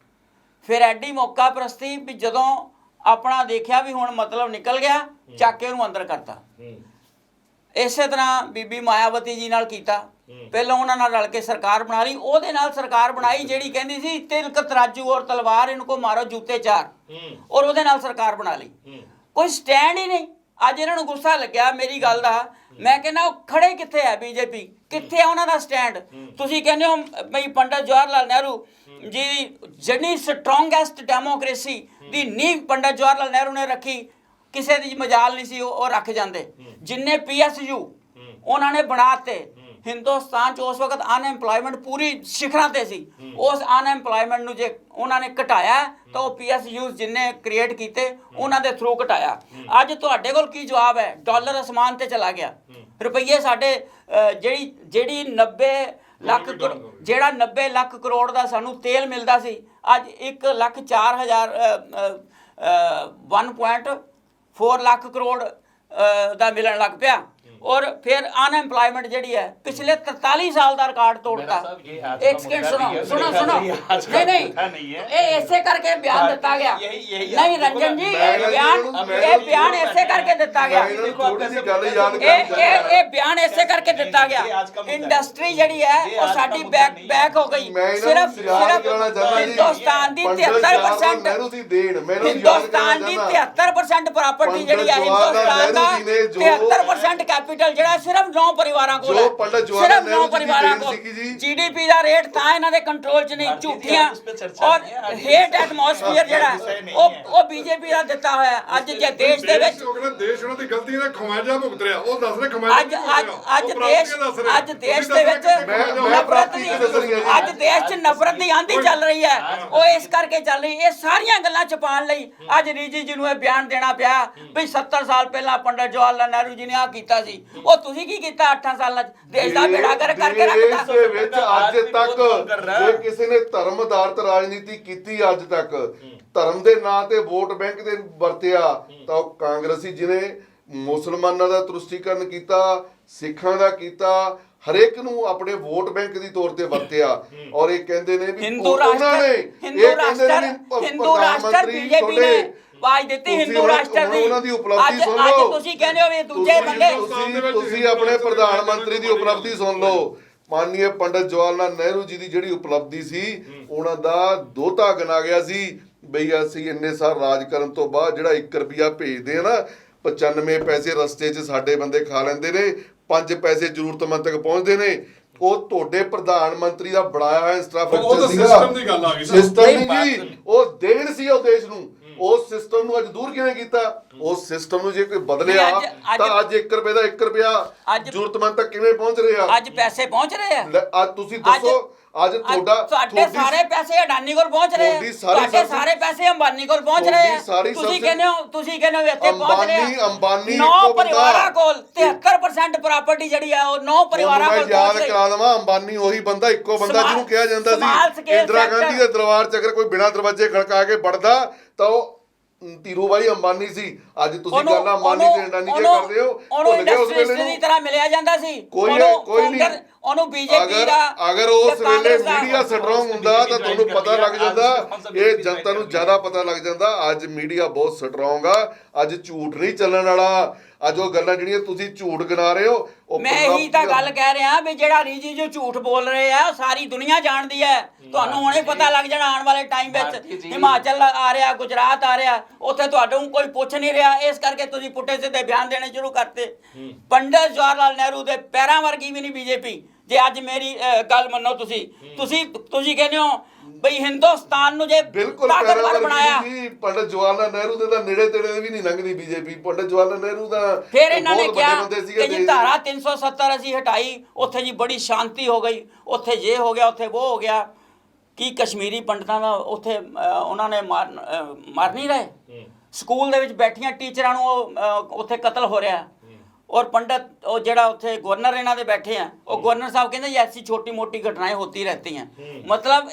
ਫਿਰ ਐਡੀ ਮੌਕਾ ਪ੍ਰਸਤੀ ਵੀ ਜਦੋਂ ਆਪਣਾ ਦੇਖਿਆ ਵੀ ਹੁਣ ਮਤਲਬ ਨਿਕਲ ਗਿਆ, ਚੱਕ ਕੇ ਉਹਨੂੰ ਅੰਦਰ ਕਰਤਾ। ਇਸੇ ਤਰ੍ਹਾਂ ਬੀਬੀ ਮਾਇਆਵਤੀ ਜੀ ਨਾਲ ਕੀਤਾ, ਪਹਿਲਾਂ ਉਹਨਾਂ ਨਾਲ ਰਲ ਕੇ ਸਰਕਾਰ ਬਣਾ ਲਈ। ਉਹਦੇ ਨਾਲ ਸਰਕਾਰ ਬਣਾਈ ਜਿਹੜੀ ਕਹਿੰਦੀ ਸੀ ਤਿਲਕ ਤਰਾਜੂ ਔਰ ਤਲਵਾਰ ਇनको ਮਾਰੋ ਜੂਤੇ ਚਾਰ, ਔਰ ਉਹਦੇ ਨਾਲ ਸਰਕਾਰ ਬਣਾ ਲਈ। ਕੋਈ ਸਟੈਂਡ ਹੀ ਨਹੀਂ। ਅੱਜ ਇਹਨਾਂ ਨੂੰ ਗੁੱਸਾ ਲੱਗਿਆ ਮੇਰੀ ਗੱਲ ਦਾ। ਮੈਂ ਕਹਿੰਦਾ ਉਹ ਖੜੇ ਕਿੱਥੇ ਹੈ ਬੀਜੇਪੀ, ਕਿੱਥੇ ਹੈ ਉਹਨਾਂ ਦਾ ਸਟੈਂਡ? ਤੁਸੀਂ ਕਹਿੰਦੇ ਹੋ ਬਈ ਪੰਡਤ ਜਵਾਹਰ ਲਾਲ ਨਹਿਰੂ ਜੀ ਜਿਹੜੀ ਸਟਰੋਂਗੈਸਟ ਡੈਮੋਕ੍ਰੇਸੀ ਦੀ ਨੀਂਹ ਪੰਡਤ ਜਵਾਹਰ ਲਾਲ ਨਹਿਰੂ ਨੇ ਰੱਖੀ, ਕਿਸੇ ਦੀ ਮਜਾਲ ਨਹੀਂ ਸੀ ਉਹ ਰੱਖ ਜਾਂਦੇ। ਜਿੰਨੇ PSU ਉਹਨਾਂ ਨੇ ਬਣਾਤੇ। ਹਿੰਦੁਸਤਾਨ 'ਚ ਉਸ ਵਕਤ ਅਨਐਮਪਲੋਇਮੈਂਟ ਪੂਰੀ ਸਿਖਰਾਂ ਤੇ ਸੀ। ਉਸ ਅਨਐਮਪਲੋਇਮੈਂਟ ਨੂੰ ਜੇ ਉਹਨਾਂ ਨੇ ਘਟਾਇਆ ਤਾਂ ਉਹ PSU ਜਿੰਨੇ ਕ੍ਰੀਏਟ ਕੀਤੇ ਉਹਨਾਂ ਦੇ ਥਰੂ ਘਟਾਇਆ। ਅੱਜ ਤੁਹਾਡੇ ਕੋਲ ਕੀ ਜਵਾਬ ਹੈ? ਡਾਲਰ ਅਸਮਾਨ ਤੇ ਚਲਾ ਗਿਆ। ਰੁਪਈਏ ਸਾਡੇ ਜਿਹੜੀ 90 ਲੱਖ ਜਿਹੜਾ 90 ਲੱਖ ਕਰੋੜ ਦਾ ਸਾਨੂੰ ਤੇਲ ਮਿਲਦਾ ਸੀ, ਅੱਜ 1,04,000 1.4 ਲੱਖ ਕਰੋੜ ਦਾ ਮਿਲਣ ਲੱਗ ਪਿਆ। ਔਰ ਫਿਰ ਅਨਐਮਪਲੋਇਮੈਂਟ ਜਿਹੜੀ ਹੈ ਪਿਛਲੇ 43 ਸਾਲ ਦਾ ਰਿਕਾਰਡ ਤੋੜਤਾ। ਇੱਕ ਸਕਿੰਟ ਸੁਣੋ ਨਹੀਂ ਇਹ ਇਸੇ ਕਰਕੇ ਬਿਆਨ ਦਿੱਤਾ ਗਿਆ। ਨਹੀਂ ਰੰਜਨ ਜੀ ਇਹ ਬਿਆਨ ਇਸੇ ਕਰਕੇ ਦਿੱਤਾ ਗਿਆ। ਇਹ ਬਿਆਨ ਇਸੇ ਕਰਕੇ ਦਿੱਤਾ ਗਿਆ। ਇੰਡਸਟਰੀ ਜਿਹੜੀ ਹੈ ਉਹ ਸਾਡੀ ਬੈਕ ਹੋ ਗਈ। ਸਿਰਫ ਹਿੰਦੁਸਤਾਨ ਦੀ 73% ਹਿੰਦੁਸਤਾਨ ਦੀ 73% ਪ੍ਰਾਪਰਟੀ ਜਿਹੜੀ ਹੈ ਹਿੰਦੁਸਤਾਨ ਦਾ 73% ਕੈਪੀਟਲ ਜਿਹੜਾ ਸਿਰਫ 9 ਪਰਿਵਾਰਾਂ ਕੋਲ ਹੈ। ਸਿਰਫ 9 ਪਰਿਵਾਰਾਂ ਕੋਲ। GDP ਦਾ ਰੇਟ ਤਾਂ ਇਹਨਾਂ ਦੇ ਕੰਟਰੋਲ 'ਚ ਨਹੀਂ। ਝੂਠੀਆਂ ਔਰ ਹੇਟ ਐਟਮੋਸਫੀਅਰ ਜਿਹੜਾ ਉਹ ਬੀਜੇਪੀ ਦਾ ਦਿੱਤਾ ਹੋਇਆ। ਅੱਜ ਜੇ ਦੇਸ਼ ਦੇ ਵਿੱਚ ਦੇਸ਼ ਉਹਨਾਂ ਦੀ ਗਲਤੀ ਨੇ ਖਮਾਜਾ ਭੁਗਤ ਰਿਹਾ, ਉਹ ਦੱਸ ਰਹੇ ਖਮਾਜਾ ਅੱਜ ਦੇਸ਼ ਦੇ ਵਿੱਚ ਨਫ਼ਰਤ ਦੀ ਅੱਜ ਦੇਸ਼ 'ਚ ਨਫ਼ਰਤ ਦੀ ਆਂਧੀ ਚੱਲ ਰਹੀ ਹੈ। ਉਹ ਇਸ ਕਰਕੇ ਚੱਲ ਰਹੀ। ਇਹ ਸਾਰੀਆਂ ਗੱਲਾਂ ਛੁਪਾਉਣ ਲਈ ਅੱਜ ਰੀਜੀ ਜੀ ਨੂੰ ਇਹ ਬਿਆਨ ਦੇਣਾ ਪਿਆ ਵੀ 70 ਸਾਲ ਪਹਿਲਾਂ ਪੰਡਤ ਜਵਾਹਰ ਲਾਲ ਨਹਿਰੂ ਜੀ ਨੇ ਆਹ ਕੀਤਾ ਸੀ। ਉਹ ਤੁਸੀਂ ਕੀ ਕੀਤਾ 8 ਸਾਲਾਂ 'ਚ? ਦੇਸ਼ ਦਾ ਬੇੜਾ ਗਰਕ ਕਰਕੇ ਰੱਖਤਾ। ਦੇਸ਼ ਦੇ ਵਿੱਚ ਅੱਜ ਤੱਕ ਜੇ ਕਿਸੇ ਨੇ ਧਰਮ ਆਧਾਰਿਤ ਰਾਜਨੀਤੀ ਕੀਤੀ ਅੱਜ ਤੱਕ, ਧਰਮ ਦੇ ਨਾਂ ਤੇ ਵੋਟ ਬੈਂਕ ਦੇ ਵਰਤਿਆ, ਤਾਂ ਉਹ ਕਾਂਗਰਸੀ ਜਿਹਨੇ ਮੁਸਲਮਾਨਾਂ ਦਾ ਤੁਸ਼ਟੀਕਰਨ ਕੀਤਾ, ਸਿੱਖਾਂ ਦਾ ਕੀਤਾ, ਹਰੇਕ ਨੂੰ ਆਪਣੇ ਵੋਟ ਬੈਂਕ ਦੀ ਤੌਰ ਤੇ ਵਰਤਿਆ। ਔਰ ਇਹ ਕਹਿੰਦੇ ਨੇ ਵੀ ਹਿੰਦੂ ਰਾਸ਼ਟਰ ਬੀਜੇਪੀ ਨੇ ਆਵਾਜ਼ ਦਿੱਤੀ। ਹਿੰਦੂ ਰਾਸ਼ਟਰ ਦੀ ਉਹਨਾਂ ਦੀ ਉਪਲਬਧੀ ਸੁਣ ਲਓ। ਅੱਜ ਤੁਸੀਂ ਕਹਿੰਦੇ ਹੋ ਵੀ ਦੂਜੇ ਬੰਦੇ ਤੁਸੀਂ ਆਪਣੇ ਪ੍ਰਧਾਨ ਮੰਤਰੀ ਦੀ ਉਪਲਬਧੀ ਸੁਣ ਲਓ। ਮਾਨਨੀय ਪੰਡਤ ਜਵਾਹਰ ਲਾਲ ਨਹਿਰੂ ਜੀ ਦੀ ਜਿਹੜੀ ਉਪਲਬਧੀ ਸੀ, ਉਹਨਾਂ ਦਾ ਦੋਹਤਾ ਗਿਣਾ ਗਿਆ ਸੀ ਬਈ ਅਸੀਂ ਇੰਨੇ ਸਾਲ ਰਾਜ ਕਰਨ ਤੋਂ ਬਾਅਦ ਜਿਹੜਾ 1 ਰੁਪਿਆ ਭੇਜਦੇ ਆ ਨਾ, 95 ਪੈਸੇ ਰਸਤੇ 'ਚ ਸਾਡੇ ਬੰਦੇ ਖਾ ਲੈਂਦੇ ਨੇ, 5 ਪੈਸੇ ਜ਼ਰੂਰਤਮੰਦ ਤੱਕ ਪਹੁੰਚਦੇ ਨੇ। ਉਹ ਤੁਹਾਡੇ ਪ੍ਰਧਾਨ ਮੰਤਰੀ ਦਾ ਬਣਾਇਆ ਹੋਇਆ ਇੰਫਰਾਸਟ੍ਰਕਚਰ ਸੀਗਾ। ਸਿਸਟਮ ਦੀ ਗੱਲ ਆ ਗਈ। ਸਿਸਟਮ ਨਹੀਂ ਜੀ, ਉਹ ਦੇਣ ਸੀ ਉਹ ਦੇਸ਼ ਨੂੰ। ਉਸ ਸਿਸਟਮ ਨੂੰ ਅੱਜ ਦੂਰ ਕਿਵੇਂ ਕੀਤਾ? ਉਸ ਸਿਸਟਮ ਨੂੰ ਜੇ ਕੋਈ ਬਦਲਿਆ ਤਾਂ ਅੱਜ 1 ਰੁਪਏ ਦਾ 1 ਰੁਪਿਆ ਜ਼ਰੂਰਤਮੰਦ ਤੱਕ ਕਿਵੇਂ ਪਹੁੰਚ ਰਿਹਾ? ਅੱਜ ਪੈਸੇ ਪਹੁੰਚ ਰਹੇ ਆ। ਅੱਜ ਤੁਸੀਂ ਦੱਸੋ, ਅੱਜ ਤੁਹਾਡੇ ਸਾਰੇ ਪੈਸੇ ਅਡਾਨੀ ਕੋਲ ਪਹੁੰਚ ਰਹੇ ਆ, ਤੁਹਾਡੇ ਸਾਰੇ ਪੈਸੇ ਅੰਬਾਨੀ ਕੋਲ ਪਹੁੰਚ ਰਹੇ ਆ। ਤੁਸੀਂ ਕਹਿੰਦੇ ਹੋ ਇੱਥੇ ਪਹੁੰਚ ਰਹੇ ਆ। ਅੰਬਾਨੀ 9 ਪਰਿਵਾਰਾਂ ਕੋਲ 73% ਪ੍ਰਾਪਰਟੀ ਜਿਹੜੀ ਆ ਉਹ 9 ਪਰਿਵਾਰਾਂ ਕੋਲ ਯਾਦ ਪਹੁੰਚ ਕਰਾ ਦਵਾਂ। ਅੰਬਾਨੀ ਉਹੀ ਬੰਦਾ, ਇੱਕੋ ਬੰਦਾ ਜਿਹਨੂੰ ਕਿਹਾ ਜਾਂਦਾ ਸੀ ਇੰਦਰਾ ਗਾਂਧੀ ਦੇ ਦਰਬਾਰ 'ਚ ਅਗਰ ਕੋਈ ਬਿਨਾਂ ਦਰਵਾਜ਼ੇ ਖੜਕਾ ਕੇ ਵੜਦਾ ਤਾਂ ਉਹ ਧੀਰੂ ਭਾਈ ਅੰਬਾਨੀ ਸੀ। ਅੱਜ ਤੁਸੀਂ ਗੱਲਾਂ ਅੰਬਾਨੀ ਤੇ ਅਡਾਨੀ ਦੀਆਂ ਕਰਦੇ ਹੋ। ਉਹਨੂੰ ਇੰਡਸਟਰੀਜ਼ ਦੀ ਤਰ੍ਹਾਂ ਮਿਲਿਆ ਜਾਂਦਾ ਸੀ। ਕੋਈ ਨਹੀਂ। ਉਹਨੂੰ ਬੀਜੇਪੀ ਦਾ ਅਗਰ ਉਸ ਵੇਲੇ ਮੀਡੀਆ ਸਟਰੋਂਗ ਹੁੰਦਾ ਤਾਂ ਤੁਹਾਨੂੰ ਪਤਾ ਲੱਗ ਜਾਂਦਾ, ਇਹ ਜਨਤਾ ਨੂੰ ਜ਼ਿਆਦਾ ਪਤਾ ਲੱਗ ਜਾਂਦਾ। ਅੱਜ ਮੀਡੀਆ ਬਹੁਤ ਸਟਰੋਂਗ ਆ। ਅੱਜ ਝੂਠ ਨਹੀਂ ਚੱਲਣ ਵਾਲਾ। ਅੱਜ ਉਹ ਗੱਲਾਂ ਜਿਹੜੀਆਂ ਤੁਸੀਂ ਝੂਠ ਗਿਣਾ ਰਹੇ ਹੋ, ਉਹ ਮੈਂ ਇਹੀ ਤਾਂ ਗੱਲ ਕਹਿ ਰਿਹਾ ਵੀ ਜਿਹੜਾ ਰੀਜੀ ਜੋ ਝੂਠ ਬੋਲ ਰਹੇ ਆ ਉਹ ਸਾਰੀ ਦੁਨੀਆ ਜਾਣਦੀ ਹੈ। ਤੁਹਾਨੂੰ ਹੁਣੇ ਪਤਾ ਲੱਗ ਜਾਣਾ ਆਉਣ ਵਾਲੇ ਟਾਈਮ ਵਿੱਚ। ਹਿਮਾਚਲ ਆ ਰਿਹਾ, ਗੁਜਰਾਤ ਆ ਰਿਹਾ, ਉੱਥੇ ਤੁਹਾਨੂੰ ਕੋਈ ਪੁੱਛ ਨਹੀਂ ਰਿਹਾ। ਇਸ ਕਰਕੇ ਤੁਸੀਂ ਪੁੱਠੇ ਸਿੱਧੇ ਬਿਆਨ ਦੇਣੇ ਸ਼ੁਰੂ ਕਰਤੇ। ਪੰਡਤ ਜਵਾਹਰ ਲਾਲ ਨਹਿਰੂ ਦੇ ਪੈਰਾਂ ਵਰਗੀ ਵੀ ਨਹੀਂ ਬੀਜੇਪੀ ਜੇ ਅੱਜ ਮੇਰੀ ਗੱਲ ਮੰਨੋ ਤੁਸੀਂ ਕਹਿੰਦੇ ਹੋ ਬਈ ਹਿੰਦੁਸਤਾਨ ਨੂੰ ਜੇ ਬਿਲਕੁਲ ਤਾਕਤਵਰ ਬਣਾਇਆ, ਜੀ ਪੰਡਤ ਜਵਾਹਰ ਲਾਲ ਨਹਿਰੂ ਦੇ ਤਾਂ ਨੇੜੇ ਤੇੜੇ ਵੀ ਨਹੀਂ ਲੰਘਦੀ ਬੀਜੇਪੀ। ਪੰਡਤ ਜਵਾਹਰ ਲਾਲ ਨਹਿਰੂ ਦਾ ਫਿਰ ਇਹਨਾਂ ਨੇ ਬਹੁਤ ਕਿਹਾ ਵੱਡੇ ਬੰਦੇ ਸੀਗੇ ਕਿ ਜੀ ਦੇਸ਼ ਦੇ। ਧਾਰਾ 370 ਅਸੀਂ ਹਟਾਈ, ਉੱਥੇ ਜੀ ਬੜੀ ਸ਼ਾਂਤੀ ਹੋ ਗਈ, ਉੱਥੇ ਜੇ ਹੋ ਗਿਆ, ਉੱਥੇ ਉਹ ਹੋ ਗਿਆ। ਕੀ ਕਸ਼ਮੀਰੀ ਪੰਡਤਾਂ ਦਾ ਉੱਥੇ ਉਹਨਾਂ ਨੇ ਮਾਰ ਨਹੀਂ ਰਹੇ? ਸਕੂਲ ਦੇ ਵਿੱਚ ਬੈਠੀਆਂ ਟੀਚਰਾਂ ਨੂੰ ਉੱਥੇ ਕਤਲ ਹੋ ਰਿਹਾ, ਔਰ ਪੰਡਤ ਉਹ ਜਿਹੜਾ ਉੱਥੇ ਗਵਰਨਰ ਇਹਨਾਂ ਦੇ ਬੈਠੇ ਆ, ਉਹ ਗਵਰਨਰ ਸਾਹਿਬ ਕਹਿੰਦੇ ਜੀ ऐसी छोटी मोटी घटनाएं होती रहती हैं। मतलब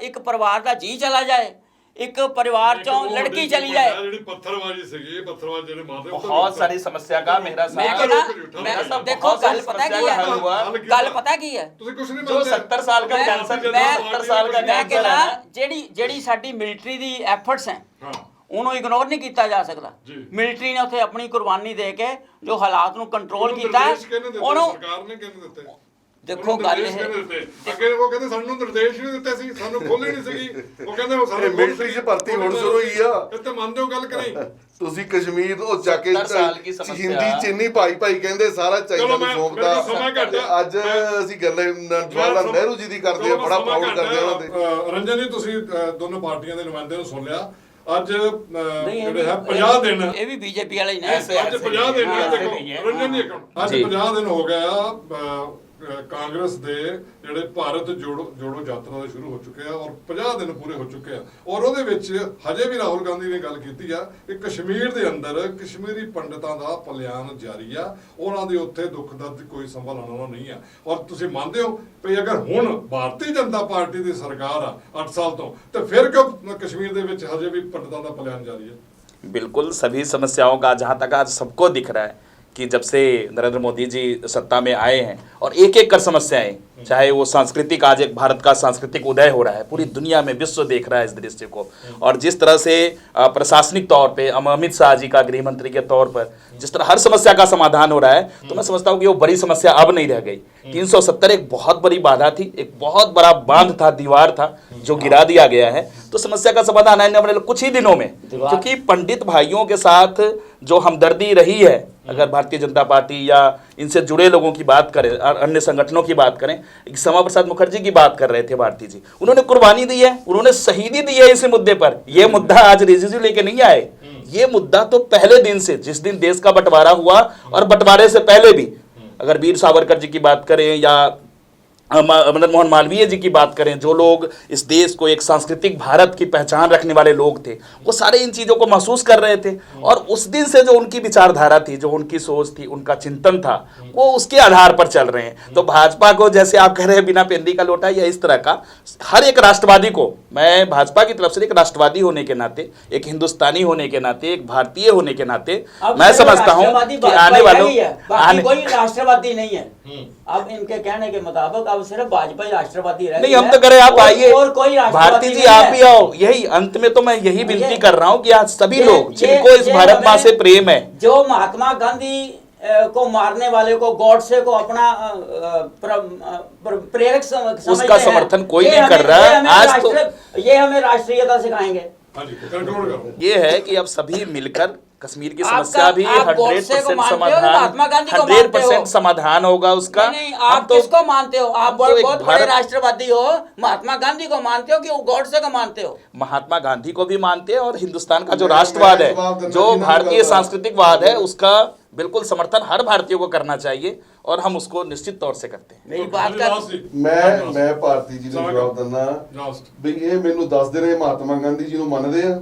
ਇੱਕ ਪਰਿਵਾਰ ਦਾ ਜੀ ਚਲਾ ਜਾਏ, ਇੱਕ परिवार चों लड़की चली जाए। ਜਿਹੜੀ ਪੱਥਰਬਾਜ਼ੀ ਸੀਗੀ, ਪੱਥਰਬਾਜ਼ੀ ਜਿਹੜੇ ਮਾਰਦੇ बहुत सारी समस्या का मेहरा मैं साहब कहना मैं देखो गल पता की है, गल पता की है, ਤੁਸੀਂ ਕੁਝ ਨਹੀਂ जो 70 साल का कैंसर, 70 साल का मैं कैंसर कहना है ना, ਜਿਹੜੀ ਸਾਡੀ ਮਿਲਟਰੀ ਦੀ ਐਫਰਟਸ ਹੈ ਹਾਂ ਉਹਨੂੰ ਇਗਨੋਰ ਨਹੀਂ ਕੀਤਾ ਜਾ ਸਕਦਾ। ਜੀ। ਮਿਲਟਰੀ ਨੇ ਉੱਥੇ ਆਪਣੀ ਕੁਰਬਾਨੀ ਦੇ ਕੇ ਜੋ ਹਾਲਾਤ ਨੂੰ ਕੰਟਰੋਲ ਉਹਨੂੰ ਕੀਤਾ ਨਿਰਦੇਸ਼ ਕਿਹਨੇ ਦਿੱਤੇ? ਉਹਨੂੰ ਸਰਕਾਰ ਨੇ ਕਿਹਨੇ ਦਿੱਤੇ? ਦੇਖੋ ਉਹਨੂੰ ਗੱਲ ਨਿਰਦੇਸ਼ ਇਹ ਕਿਹਨੇ ਦਿੱਤੇ? ਅੱਗੇ ਉਹ ਕਹਿੰਦੇ ਸਾਨੂੰ ਨਿਰਦੇਸ਼ ਨਹੀਂ ਦਿੱਤੇ ਸੀ, ਸਾਨੂੰ ਖੋਲ ਹੀ ਨਹੀਂ ਸੀਗੀ। ਉਹ ਕਹਿੰਦੇ ਉਹ ਸਾਨੂੰ ਮਿਲਟਰੀ 'ਚ ਭਰਤੀ ਹੁਣ ਸ਼ੁਰੂ ਹੋਈ ਆ। ਇੱਥੇ ਮੰਨਦੇ ਹੋ ਗੱਲ ਕਿ ਨਹੀਂ? ਤੁਸੀਂ ਕਸ਼ਮੀਰ ਤੋਂ ਜਾ ਕੇ 70 ਸਾਲ ਕੀ ਸਮੱਸਿਆ। ਹਿੰਦੀ ਚੀਨੀ ਭਾਈ ਕਹਿੰਦੇ ਸਾਰਾ ਚਾਈਨਾ ਚਲੋ ਨੂੰ ਮੈਂ- ਸੌਂਪਦਾ। ਮੇਰੇ ਕੋਲ ਸਮਾਂ ਘੱਟ ਤੇ ਆ। ਅੱਜ ਅਸੀਂ ਗੱਲ ਜਵਾਹਰ ਲਾਲ ਨਹਿਰੂ ਜੀ ਦੀ ਕਰਦੇ ਆ, ਬੜਾ ਪ੍ਰਾਊਡ ਕਰਦੇ ਆ ਉਹਨਾਂ ਦੇ। ਰੰਜਨ ਜੀ ਤੁਸੀਂ ਦੋਨੋਂ ਪਾਰਟੀਆਂ ਦੇ ਨੁਮਾਇੰਦੇ ਨੂੰ ਸੁਣ ਲਿਆ। ਅੱਜ ਨਹੀਂ, ਜਿਹੜੇ ਹੈ 50 ਦਿਨ ਇਹ ਵੀ ਬੀਜੇਪੀ ਵਾਲੇ ਹੀ ਨੇ। ऐसे- ਅੱਜ 50 ਦਿਨ ऐसे ਦੇਖੋ नहीं है। ਰੰਜਨ ਜੀ ਅੱਜ ਜੀ। 50 ਦਿਨ ਹੋ ਗਿਆ ਕਾਂਗਰਸ ਦੇ ਜਿਹੜੇ ਭਾਰਤ ਜੋੜੋ ਯਾਤਰਾ ਦੇ ਸ਼ੁਰੂ ਹੋ ਚੁੱਕੇ ਆ ਔਰ 50 ਦਿਨ ਪੂਰੇ ਹੋ ਚੁੱਕੇ ਆ ਔਰ ਉਹਦੇ ਵਿੱਚ ਹਜੇ ਵੀ ਰਾਹੁਲ ਗਾਂਧੀ ਨੇ ਗੱਲ ਕੀਤੀ ਆ ਕਿ ਕਸ਼ਮੀਰ ਦੇ ਅੰਦਰ ਕਸ਼ਮੀਰੀ ਪੰਡਤਾਂ ਦਾ ਪਲਾਨ ਜਾਰੀ ਆ, ਉਹਨਾਂ ਦੇ ਉੱਥੇ ਦੁੱਖ ਦਰਦ ਕੋਈ ਸੰਭਾਲਣ ਵਾਲਾ ਨਹੀਂ ਆ। ਔਰ ਤੁਸੀਂ ਮੰਨਦੇ ਹੋ ਵੀ ਅਗਰ ਹੁਣ ਭਾਰਤੀ ਜਨਤਾ ਪਾਰਟੀ ਦੀ ਸਰਕਾਰ ਆ 8 ਸਾਲ ਤੋਂ, ਤੇ ਫਿਰ ਕਿਉਂ ਕਸ਼ਮੀਰ ਦੇ ਵਿੱਚ ਹਜੇ ਵੀ ਪੰਡਤਾਂ ਦਾ ਪਲਾਨ ਜਾਰੀ ਹੈ? बिल्कुल सभी समस्याओं का जहाँ तक आज सबको दिख रहा है कि जब से नरेंद्र मोदी जी सत्ता में आए हैं और एक एक कर समस्याएं, चाहे वो सांस्कृतिक, आज एक भारत का सांस्कृतिक उदय हो रहा है, पूरी दुनिया में विश्व देख रहा है इस दृश्य को। और जिस तरह से प्रशासनिक तौर पे अमित शाह जी का गृह मंत्री के तौर पर जिस तरह हर समस्या का समाधान हो रहा है, तो मैं समझता हूँ कि वो बड़ी समस्या अब नहीं रह गई। 370 एक बहुत बड़ी बाधा थी, एक बहुत बड़ा बांध था, दीवार था जो गिरा दिया गया है। तो समस्या का समाधान आने वाले कुछ ही दिनों में, क्योंकि पंडित भाइयों के साथ जो हमदर्दी रही है, अगर भारतीय जनता पार्टी या इनसे जुड़े लोगों की बात करें, अन्य संगठनों की बात करें, श्यामा प्रसाद मुखर्जी की बात कर रहे थे भारती जी, उन्होंने कुर्बानी दी है, उन्होंने शहीदी दी है इस मुद्दे पर। ये मुद्दा आज रिजिजू लेके नहीं आए, ये मुद्दा तो पहले दिन से, जिस दिन देश का बंटवारा हुआ और बंटवारे से पहले भी, अगर वीर सावरकर जी की बात करें या मदन मोहन मालवीय जी की बात करें, जो लोग इस देश को एक सांस्कृतिक भारत की पहचान रखने वाले लोग थे, वो सारे इन चीज़ों को महसूस कर रहे थे। और उस दिन से जो उनकी विचारधारा थी, जो उनकी सोच थी, उनका चिंतन था, वो उसके आधार पर चल रहे हैं। तो भाजपा को, जैसे आप कह रहे हैं, बिना पेंदी का लोटा या इस तरह का, हर एक राष्ट्रवादी को, मैं भाजपा की तरफ से एक राष्ट्रवादी होने के नाते, एक हिंदुस्तानी होने के नाते, एक भारतीय होने के नाते, मैं समझता हूँ कि आने वालों कोई राष्ट्रवादी नहीं है। अब इनके कहने के मुताबिक अब सिर्फ भाजपा ही राष्ट्रवादी रह नहीं, हम तो करें, आप आइए, और कोई भारती जी आप भी आओ। यही अंत में तो मैं यही विनती कर रहा हूँ कि आज सभी लोग जिनको इस भारत माँ से प्रेम है, जो महात्मा गांधी को मारने वाले को, गॉडसे को अपना प्रेरक समझते उसका हैं, समर्थन कोई नहीं कर रहा है। आज तो ये हमें राष्ट्रीयता सिखाएंगे। हाँ जी, कंक्लूड करो। ये है कि अब सभी मिलकर कश्मीर की आपका- समस्या भी आप 100% गोडसे को मानते हो, महात्मा गांधी को 100% मानते हो? समाधान होगा उसका। नहीं, हम आप तो- किसको मानते हो? आप हम तो एक बहुत बड़े भारत- राष्ट्रवादी हो, महात्मा गांधी को मानते हो कि गॉडसे को मानते हो? महात्मा गांधी को भी मानते हैं और हिंदुस्तान का जो मैं राष्ट्रवाद जवाब है, देना जो चाहूंगा। भारतीय सांस्कृतिकवाद है, उसका बिल्कुल समर्थन हर भारतीय को करना चाहिए और हम उसको निश्चित तौर से करते हैं। मेरी बात का ਮੈਂ ਭਾਰਤੀ ਜੀ ਨੂੰ ਜਵਾਬ ਦਿੰਦਾ Last। ਵੀ ਇਹ ਮੈਨੂੰ ਦੱਸਦੇ ਨੇ ਮਹਾਤਮਾ ਗਾਂਧੀ ਜੀ ਨੂੰ ਮੰਨਦੇ ਆ।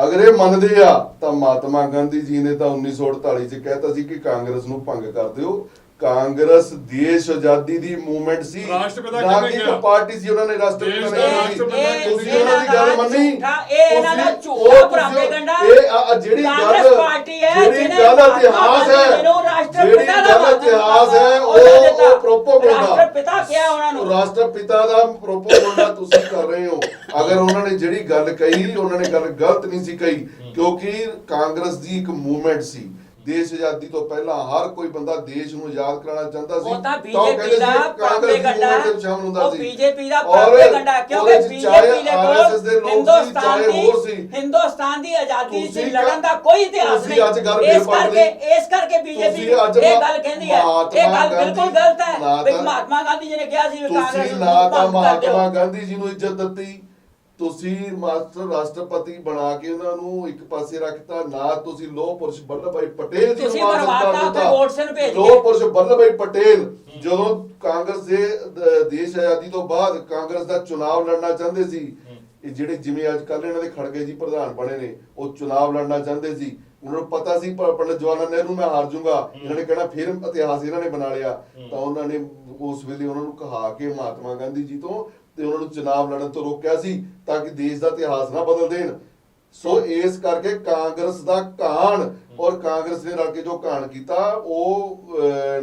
ਅਗਰ ਇਹ ਮੰਨਦੇ ਆ ਤਾਂ ਮਹਾਤਮਾ ਗਾਂਧੀ ਜੀ ਨੇ ਤਾਂ 1948 ਚ ਕਹਿਤਾ ਸੀ ਕਿ ਕਾਂਗਰਸ ਨੂੰ ਭੰਗ ਕਰ ਦਿਓ। ਕਾਂਗਰਸ ਦੇਸ਼ ਆਜ਼ਾਦੀ ਦੀ ਮੂਵਮੈਂਟ ਸੀ, ਰਾਸ਼ਟਰਪਿਤਾ ਨਾ ਕਿਹਨੇ ਕਿ ਕਿਹਾ? ਇੱਕ ਪਾਰਟੀ ਸੀ। ਉਹਨਾਂ ਨੇ ਰਾਸ਼ਟਰਪਿਤਾ ਦੇਸ਼ ਨੇ ਦਾ ਕਿਹਾ ਸੀ। ਰਾਸ਼ਟਰਪਿਤਾ ਤੁਸੀਂ ਉਹਨਾਂ ਦੀ ਗੱਲ ਮੰਨੀ। ਇਹ ਇਹਨਾਂ ਦਾ ਤੁਸੀਂ- ਝੂਠਾ ਉਹ ਪ੍ਰੋਪੇਗੈਂਡਾ। ਇਹ ਜਿਹੜੀ ਕਾਂਗਰਸ ਗੱਲ, ਪਾਰਟੀ ਹੈ ਜਿਹੜੀ ਜਿਹਨੇ ਗੱਲ ਮਹਾਤਮਾ ਇਤਿਹਾਸ ਗਾਂਧੀ ਹੈ, ਨੂੰ ਰਾਸ਼ਟਰਪਿਤਾ ਜਿਹੜੀ ਦਾ ਗੱਲ ਇਤਿਹਾਸ ਹੈ, ਉਹਦਾ ਦਿੱਤਾ। ਉਹ ਪ੍ਰੋਪੋਗੈਂਡਾ। ਰਾਸ਼ਟਰਪਿਤਾ ਕਿਹਾ ਉਹਨਾਂ ਨੂੰ। ਰਾਸ਼ਟਰਪਿਤਾ ਦਾ ਪ੍ਰੋਪੋਗੈਂਡਾ ਤੁਸੀਂ ਕਰ ਰਹੇ ਹੋ। ਅਗਰ ਉਹਨਾਂ ਨੇ ਜਿਹੜੀ ਗੱਲ ਕਹੀ, ਉਹਨਾਂ ਨੇ ਗੱਲ ਗਲਤ ਨਹੀਂ ਸੀ ਕਹੀ, ਕਿਉਂਕਿ ਕਾਂਗਰਸ ਦੀ ਇੱਕ ਮੂਵਮੈਂਟ ਸੀ ਦੇਸ਼ ਆਜ਼ਾਦੀ ਤੋਂ ਪਹਿਲਾਂ ਹਰ ਕੋਈ ਬੰਦਾ ਦੇਸ਼ ਨੂੰ ਆਜ਼ਾਦ ਕਰਾਉਣਾ ਚਾਹੁੰਦਾ ਸੀ। ਉਹ ਤਾਂ ਉਹ ਬੀਜੇਪੀ ਕਹਿੰਦੇ ਸੀ ਦਾ ਕਾਂਗਰਸ ਦੀ ਪ੍ਰੋਪੇਗੰਡਾ, movement ਵਿੱਚ ਸ਼ਾਮਲ ਹੁੰਦਾ ਉਹ ਸੀ। ਬੀਜੇਪੀ ਦਾ ਔਰ ਪ੍ਰੋਪੇਗੰਡਾ, ਕਿਉਂਕਿ ਉਹਦੇ 'ਚ ਚਾਹੇ ਬੀਜੇਪੀ ਦੇ RSS ਦੇ ਕੋਲ ਲੋਕ ਸੀ, ਚਾਹੇ ਹੋਰ ਸੀ। ਹਿੰਦੁਸਤਾਨ ਦੀ ਆਜ਼ਾਦੀ ਤੁਸੀਂ ਚ ਲੜਨ ਦਾ ਕੋਈ ਇਤਿਹਾਸ ਤੁਸੀਂ ਨਹੀਂ। ਅੱਜ ਗੱਲ ਇਸ ਬੇਪਰਵਾਹੀ ਕਰਕੇ ਬੀਜੇਪੀ ਤੁਸੀਂ ਅੱਜ ਇਹ ਗੱਲ ਕਹਿੰਦੀ ਹੈ, ਇਹ ਗੱਲ ਬਿਲਕੁਲ ਗਲਤ ਹੈ। ਵੀ ਮਹਾਤਮਾ ਗਾਂਧੀ ਜੀ ਨੇ ਕਿਹਾ ਸੀ ਵੀ ਕਾਂਗਰਸ ਤੁਸੀਂ ਨੂੰ ਨਾ ਤਾਂ ਭੰਗ ਕਰ ਦਿਓ। ਮਹਾਤਮਾ ਗਾਂਧੀ ਜੀ ਨੂੰ ਇੱਜ਼ਤ ਦਿੱਤੀ, ਤੁਸੀਂ ਮਾਸਟਰ ਰਾਸ਼ਟਰਪਤੀ ਬਣਾ ਕੇ ਉਹਨਾਂ ਨੂੰ ਇੱਕ ਪਾਸੇ ਰੱਖਤਾ, ਨਾ ਤੁਸੀਂ ਲੋਹ ਪੁਰਸ਼ ਵੱਲਭ ਭਾਈ ਪਟੇਲ ਜੀ ਨੂੰ ਤੁਸੀਂ ਮਾਨ ਮਰਵਾਤਾ ਸਤਿਕਾਰ ਉੱਥੇ ਦਿੱਤਾ। ਗੋਡਸੇ ਭੇਜ ਲੋਹ ਕੇ। ਪੁਰਸ਼ ਵੱਲਭ ਭਾਈ ਪਟੇਲ ਜਦੋਂ ਕਾਂਗਰਸ ਦੇ ਦੇਸ਼ ਆਜ਼ਾਦੀ ਤੋਂ ਬਾਅਦ ਕਾਂਗਰਸ ਦਾ ਚੁਣਾਵ ਲੜਨਾ ਚਾਹੁੰਦੇ ਸੀ, ਇਹ ਜਿਹੜੇ ਜਿਵੇਂ ਅੱਜ ਕੱਲ੍ਹ ਇਹਨਾਂ ਦੇ ਖੜਗੇ ਜੀ ਪ੍ਰਧਾਨ ਬਣੇ ਨੇ, ਉਹ ਚੁਣਾਵ ਲੜਨਾ ਚਾਹੁੰਦੇ ਸੀ। ਉਹਨਾਂ ਨੂੰ ਪਤਾ ਸੀ ਪੰਡਿਤ ਜਵਾਹਰ ਲਾਲ ਨਹਿਰੂ ਮੈਂ ਹਾਰ ਜਾਊਂਗਾ, ਇਹਨਾਂ ਨੇ ਕਹਿਣਾ ਫਿਰ ਇਤਿਹਾਸ ਇਹਨਾਂ ਨੇ ਬਣਾ ਲਿਆ। ਤਾਂ ਉਹਨਾਂ ਨੇ ਉਸ ਵੇਲੇ ਉਹਨਾਂ ਨੂੰ ਕਹਾ ਕੇ ਮਹਾਤਮਾ ਗਾਂਧੀ ਜੀ ਤੋਂ ਤੇ ਉਹਨਾਂ ਨੂੰ ਚੁਣਾਵ ਲੜਨ ਤੋਂ ਰੋਕਿਆ ਸੀ ਤਾਂ ਕਿ ਦੇਸ਼ ਦਾ ਇਤਿਹਾਸ ਨਾ ਬਦਲ ਦੇਣ। ਸੋ ਇਸ ਕਰਕੇ ਕਾਂਗਰਸ ਦਾ ਘਾਣ ਔਰ ਕਾਂਗਰਸ ਨੇ ਰਲ ਕੇ ਜੋ ਘਾਣ ਕੀਤਾ, ਉਹ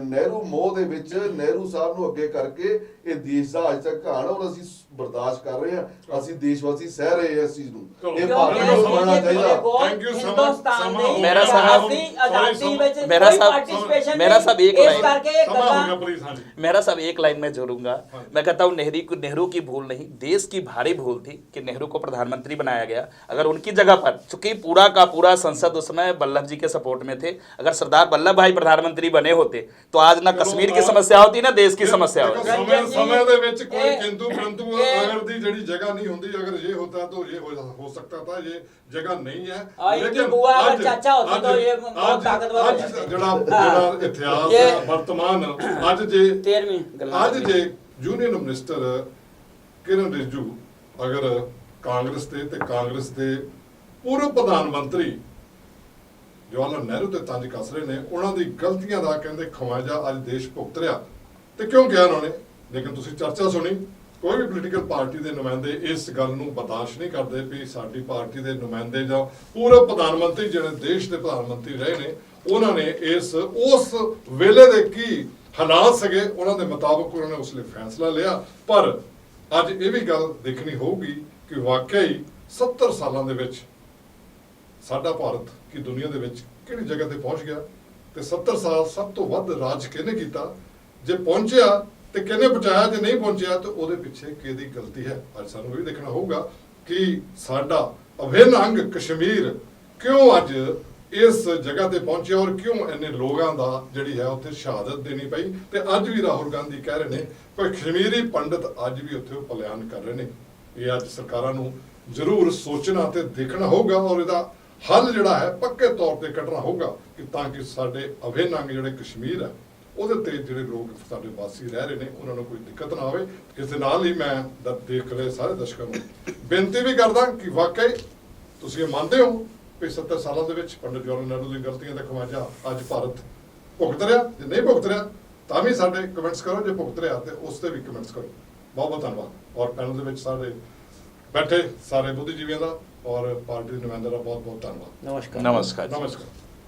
ਨਹਿਰੂ ਮੋਹ ਦੇ ਵਿੱਚ ਨਹਿਰੂ ਸਾਹਿਬ ਨੂੰ ਅੱਗੇ ਕਰਕੇ ਇਹ ਦੇਸ਼ ਦਾ ਅੱਜ ਤੱਕ ਘਾਣ, ਔਰ ਅਸੀਂ ਬਰਦਾਸ਼ਤ ਕਰ ਰਹੇ ਹਾਂ। ਅਸੀਂ ਦੇਸ਼ਵਾਸੀ ਸਹਿ ਰਹੇ ਹਾਂ ਇਸ ਚੀਜ਼ ਨੂੰ। ਇਹ ਭਾਰਤ ਨੂੰ ਸਮਝਣਾ ਚਾਹੀਦਾ। Thank you, ਹਿੰਦੁਸਤਾਨ ਦੀ ਮੇਰਾ ਸਾਹਿਬ- आजादी में मेरा कोई साहब- participation मेरा नहीं। साहब एक इस लाइन- करके ये समा हो गल्ला- गया प्लीज। हाँ जी, मेरा सब एक लाइन में जोड़ूंगा। मैं कहता हूँ नेहरू की भूल नहीं, देश की भारी भूल थी कि नेहरू को प्रधानमंत्री बनाया गया। अगर उनकी जगह पर, चूंकि पूरा का पूरा संसद उस समय वल्लभ जी के सपोर्ट में थे, अगर सरदार वल्लभ भाई प्रधानमंत्री बने होते तो आज ना कश्मीर की समस्या होती ना देश की समस्या देखो, होती। समय ਦੇ ਵਿੱਚ ਕੋਈ ਇਹ- किंतु परंतु ਇਹ- अगर दी जड़ी जगह नहीं होती, अगर ये होता तो ये हो सकता था, ये जगह नहीं है। इनकी बुआ अगर चाचा होती तो ये बहुत ताकतवर हो जाते। ਜਿਹੜਾ ਇਤਿਹਾਸ ये- ਵਰਤਮਾਨ ਅੱਜ ਜੇ 13ਵੀਂ ਗੱਲਾਂ ਅੱਜ ਜੇ ਯੂਨੀਅਨ ਮਿਨਿਸਟਰ ਕਿਰਨ ਰਿਜੂ ਅਗਰ ਕਾਂਗਰਸ ਤੇ ਕਾਂਗਰਸ ਦੇ ਪੂਰਵ ਪ੍ਰਧਾਨ ਮੰਤਰੀ ਜਵਾਹਰ ਲਾਲ ਨਹਿਰੂ ਤੇ ਤੰਜ ਕੱਸ ਰਹੇ ਨੇ, ਉਹਨਾਂ ਦੀ ਗਲਤੀਆਂ ਦਾ ਕਹਿੰਦੇ ਖਵਾਜਾ ਅੱਜ ਦੇਸ਼ ਭੁਗਤ ਰਿਹਾ। ਤੇ ਕਿਉਂ ਕਿਹਾ ਉਹਨਾਂ ਨੇ? ਲੇਕਿਨ ਤੁਸੀਂ ਚਰਚਾ ਸੁਣੀ, ਕੋਈ ਵੀ ਪੋਲੀਟੀਕਲ ਪਾਰਟੀ ਦੇ ਨੁਮਾਇੰਦੇ ਇਸ ਗੱਲ ਨੂੰ ਬਰਦਾਸ਼ਤ ਨਹੀਂ ਕਰਦੇ ਵੀ ਸਾਡੀ ਪਾਰਟੀ ਦੇ ਨੁਮਾਇੰਦੇ ਜਾਂ ਪੂਰਵ ਪ੍ਰਧਾਨ ਮੰਤਰੀ ਜਿਹੜੇ ਦੇਸ਼ ਦੇ ਪ੍ਰਧਾਨ ਮੰਤਰੀ ਰਹੇ ਨੇ, ਉਹਨਾਂ ਨੇ ਉਸ ਵੇਲੇ ਦੇ ਕੀ ਹਾਲਾਤ ਸਕੇ ਉਹਨਾਂ ਦੇ ਮੁਤਾਬਕ ਉਹਨਾਂ ਨੇ ਉਸ ਲਈ ਫੈਸਲਾ ਲਿਆ। ਪਰ ਅੱਜ ਇਹ ਵੀ ਗੱਲ ਦੇਖਣੀ ਹੋਊਗੀ ਕਿ ਵਾਕਿਆ ਹੀ 70 ਸਾਲਾਂ ਦੇ ਵਿੱਚ ਸਾਡਾ ਭਾਰਤ ਕੀ ਦੁਨੀਆ ਦੇ ਵਿੱਚ ਕਿਹੜੀ ਜਗ੍ਹਾ ਤੇ ਪਹੁੰਚ ਗਿਆ, ਤੇ 70 ਸਾਲ ਸਭ ਤੋਂ ਵੱਧ ਰਾਜ ਕਿਹਨੇ ਕੀਤਾ, ਜੇ ਪਹੁੰਚਿਆ ਤੇ ਕਿਹਨੇ ਪਹੁੰਚਾਇਆ, ਜੇ ਨਹੀਂ ਪਹੁੰਚਿਆ ਤਾਂ ਉਹਦੇ ਪਿੱਛੇ ਕਿਹਦੀ ਗਲਤੀ ਹੈ। ਅੱਜ ਸਾਨੂੰ ਇਹ ਵੀ ਦੇਖਣਾ ਹੋਊਗਾ ਕਿ ਸਾਡਾ ਅਭਿੰਨ ਅੰਗ ਕਸ਼ਮੀਰ ਕਿਉਂ ਅੱਜ ਇਸ ਜਗ੍ਹਾ ਤੇ ਪਹੁੰਚਿਆ ਔਰ ਕਿਉਂ ਇੰਨੇ ਲੋਕਾਂ ਦਾ ਜਿਹੜੀ ਹੈ ਉੱਥੇ ਸ਼ਹਾਦਤ ਦੇਣੀ ਪਈ। ਤੇ ਅੱਜ ਵੀ ਰਾਹੁਲ ਗਾਂਧੀ ਕਹਿ ਰਹੇ ਨੇ ਕੋਈ ਕਸ਼ਮੀਰੀ ਪੰਡਤ ਅੱਜ ਵੀ ਉੱਥੇ ਪਲਾਇਨ ਕਰ ਰਹੇ ਨੇ। ਇਹ ਅੱਜ ਸਰਕਾਰਾਂ ਨੂੰ ਜ਼ਰੂਰ ਸੋਚਣਾ ਤੇ ਦੇਖਣਾ ਹੋਊਗਾ ਔਰ ਇਹਦਾ ਹੱਲ ਜਿਹੜਾ ਹੈ ਪੱਕੇ ਤੌਰ ਤੇ ਕੱਢਣਾ ਹੋਊਗਾ ਕਿ ਤਾਂ ਕਿ ਸਾਡੇ ਅਭਿੰਨ ਅੰਗ ਜਿਹੜੇ ਕਸ਼ਮੀਰ ਹੈ ਉਹਦੇ ਤੇ ਜਿਹੜੇ ਲੋਕ ਸਾਡੇ ਵਾਸੀ ਰਹਿ ਰਹੇ ਨੇ ਉਹਨਾਂ ਨੂੰ ਕੋਈ ਦਿੱਕਤ ਨਾ ਆਵੇ। ਇਸ ਦੇ ਨਾਲ ਹੀ ਮੈਂ ਦੇਖ ਰਹੇ ਸਾਰੇ ਦਰਸ਼ਕਾਂ ਨੂੰ ਬੇਨਤੀ ਵੀ ਕਰਦਾ ਕਿ ਵਾਕਈ ਤੁਸੀਂ ਇਹ ਮੰਨਦੇ ਹੋ ਕਿ 70 ਸਾਲਾਂ ਦੇ ਵਿੱਚ ਪੰਡਿਤ ਜਵਾਹਰ ਲਾਲ ਨਹਿਰੂ ਦੀਆਂ ਗਲਤੀਆਂ ਦਾ ਖਮਾਜਾ ਅੱਜ ਭਾਰਤ ਭੁਗਤ ਰਿਹਾ, ਜੇ ਨਹੀਂ ਭੁਗਤ ਰਿਹਾ ਤਾਂ ਵੀ ਸਾਡੇ ਕਮੈਂਟਸ ਕਰੋ, ਜੇ ਭੁਗਤ ਰਿਹਾ ਤੇ ਉਸ ਤੇ ਵੀ ਕਮੈਂਟਸ ਕਰੋ। ਬਹੁਤ ਬਹੁਤ ਧੰਨਵਾਦ। ਔਰ ਪੈਨਲ ਦੇ ਵਿੱਚ ਸਾਰੇ ਬੈਠੇ ਸਾਰੇ ਬੁੱਧੀਜੀਵੀਆਂ ਦਾ ਔਰ ਪਾਰਟੀ ਦੇ ਨੁਮਾਇੰਦਿਆਂ ਦਾ ਬਹੁਤ ਬਹੁਤ ਧੰਨਵਾਦ। नमस्कार। नमस्कार। ਨਮਸਕਾਰ।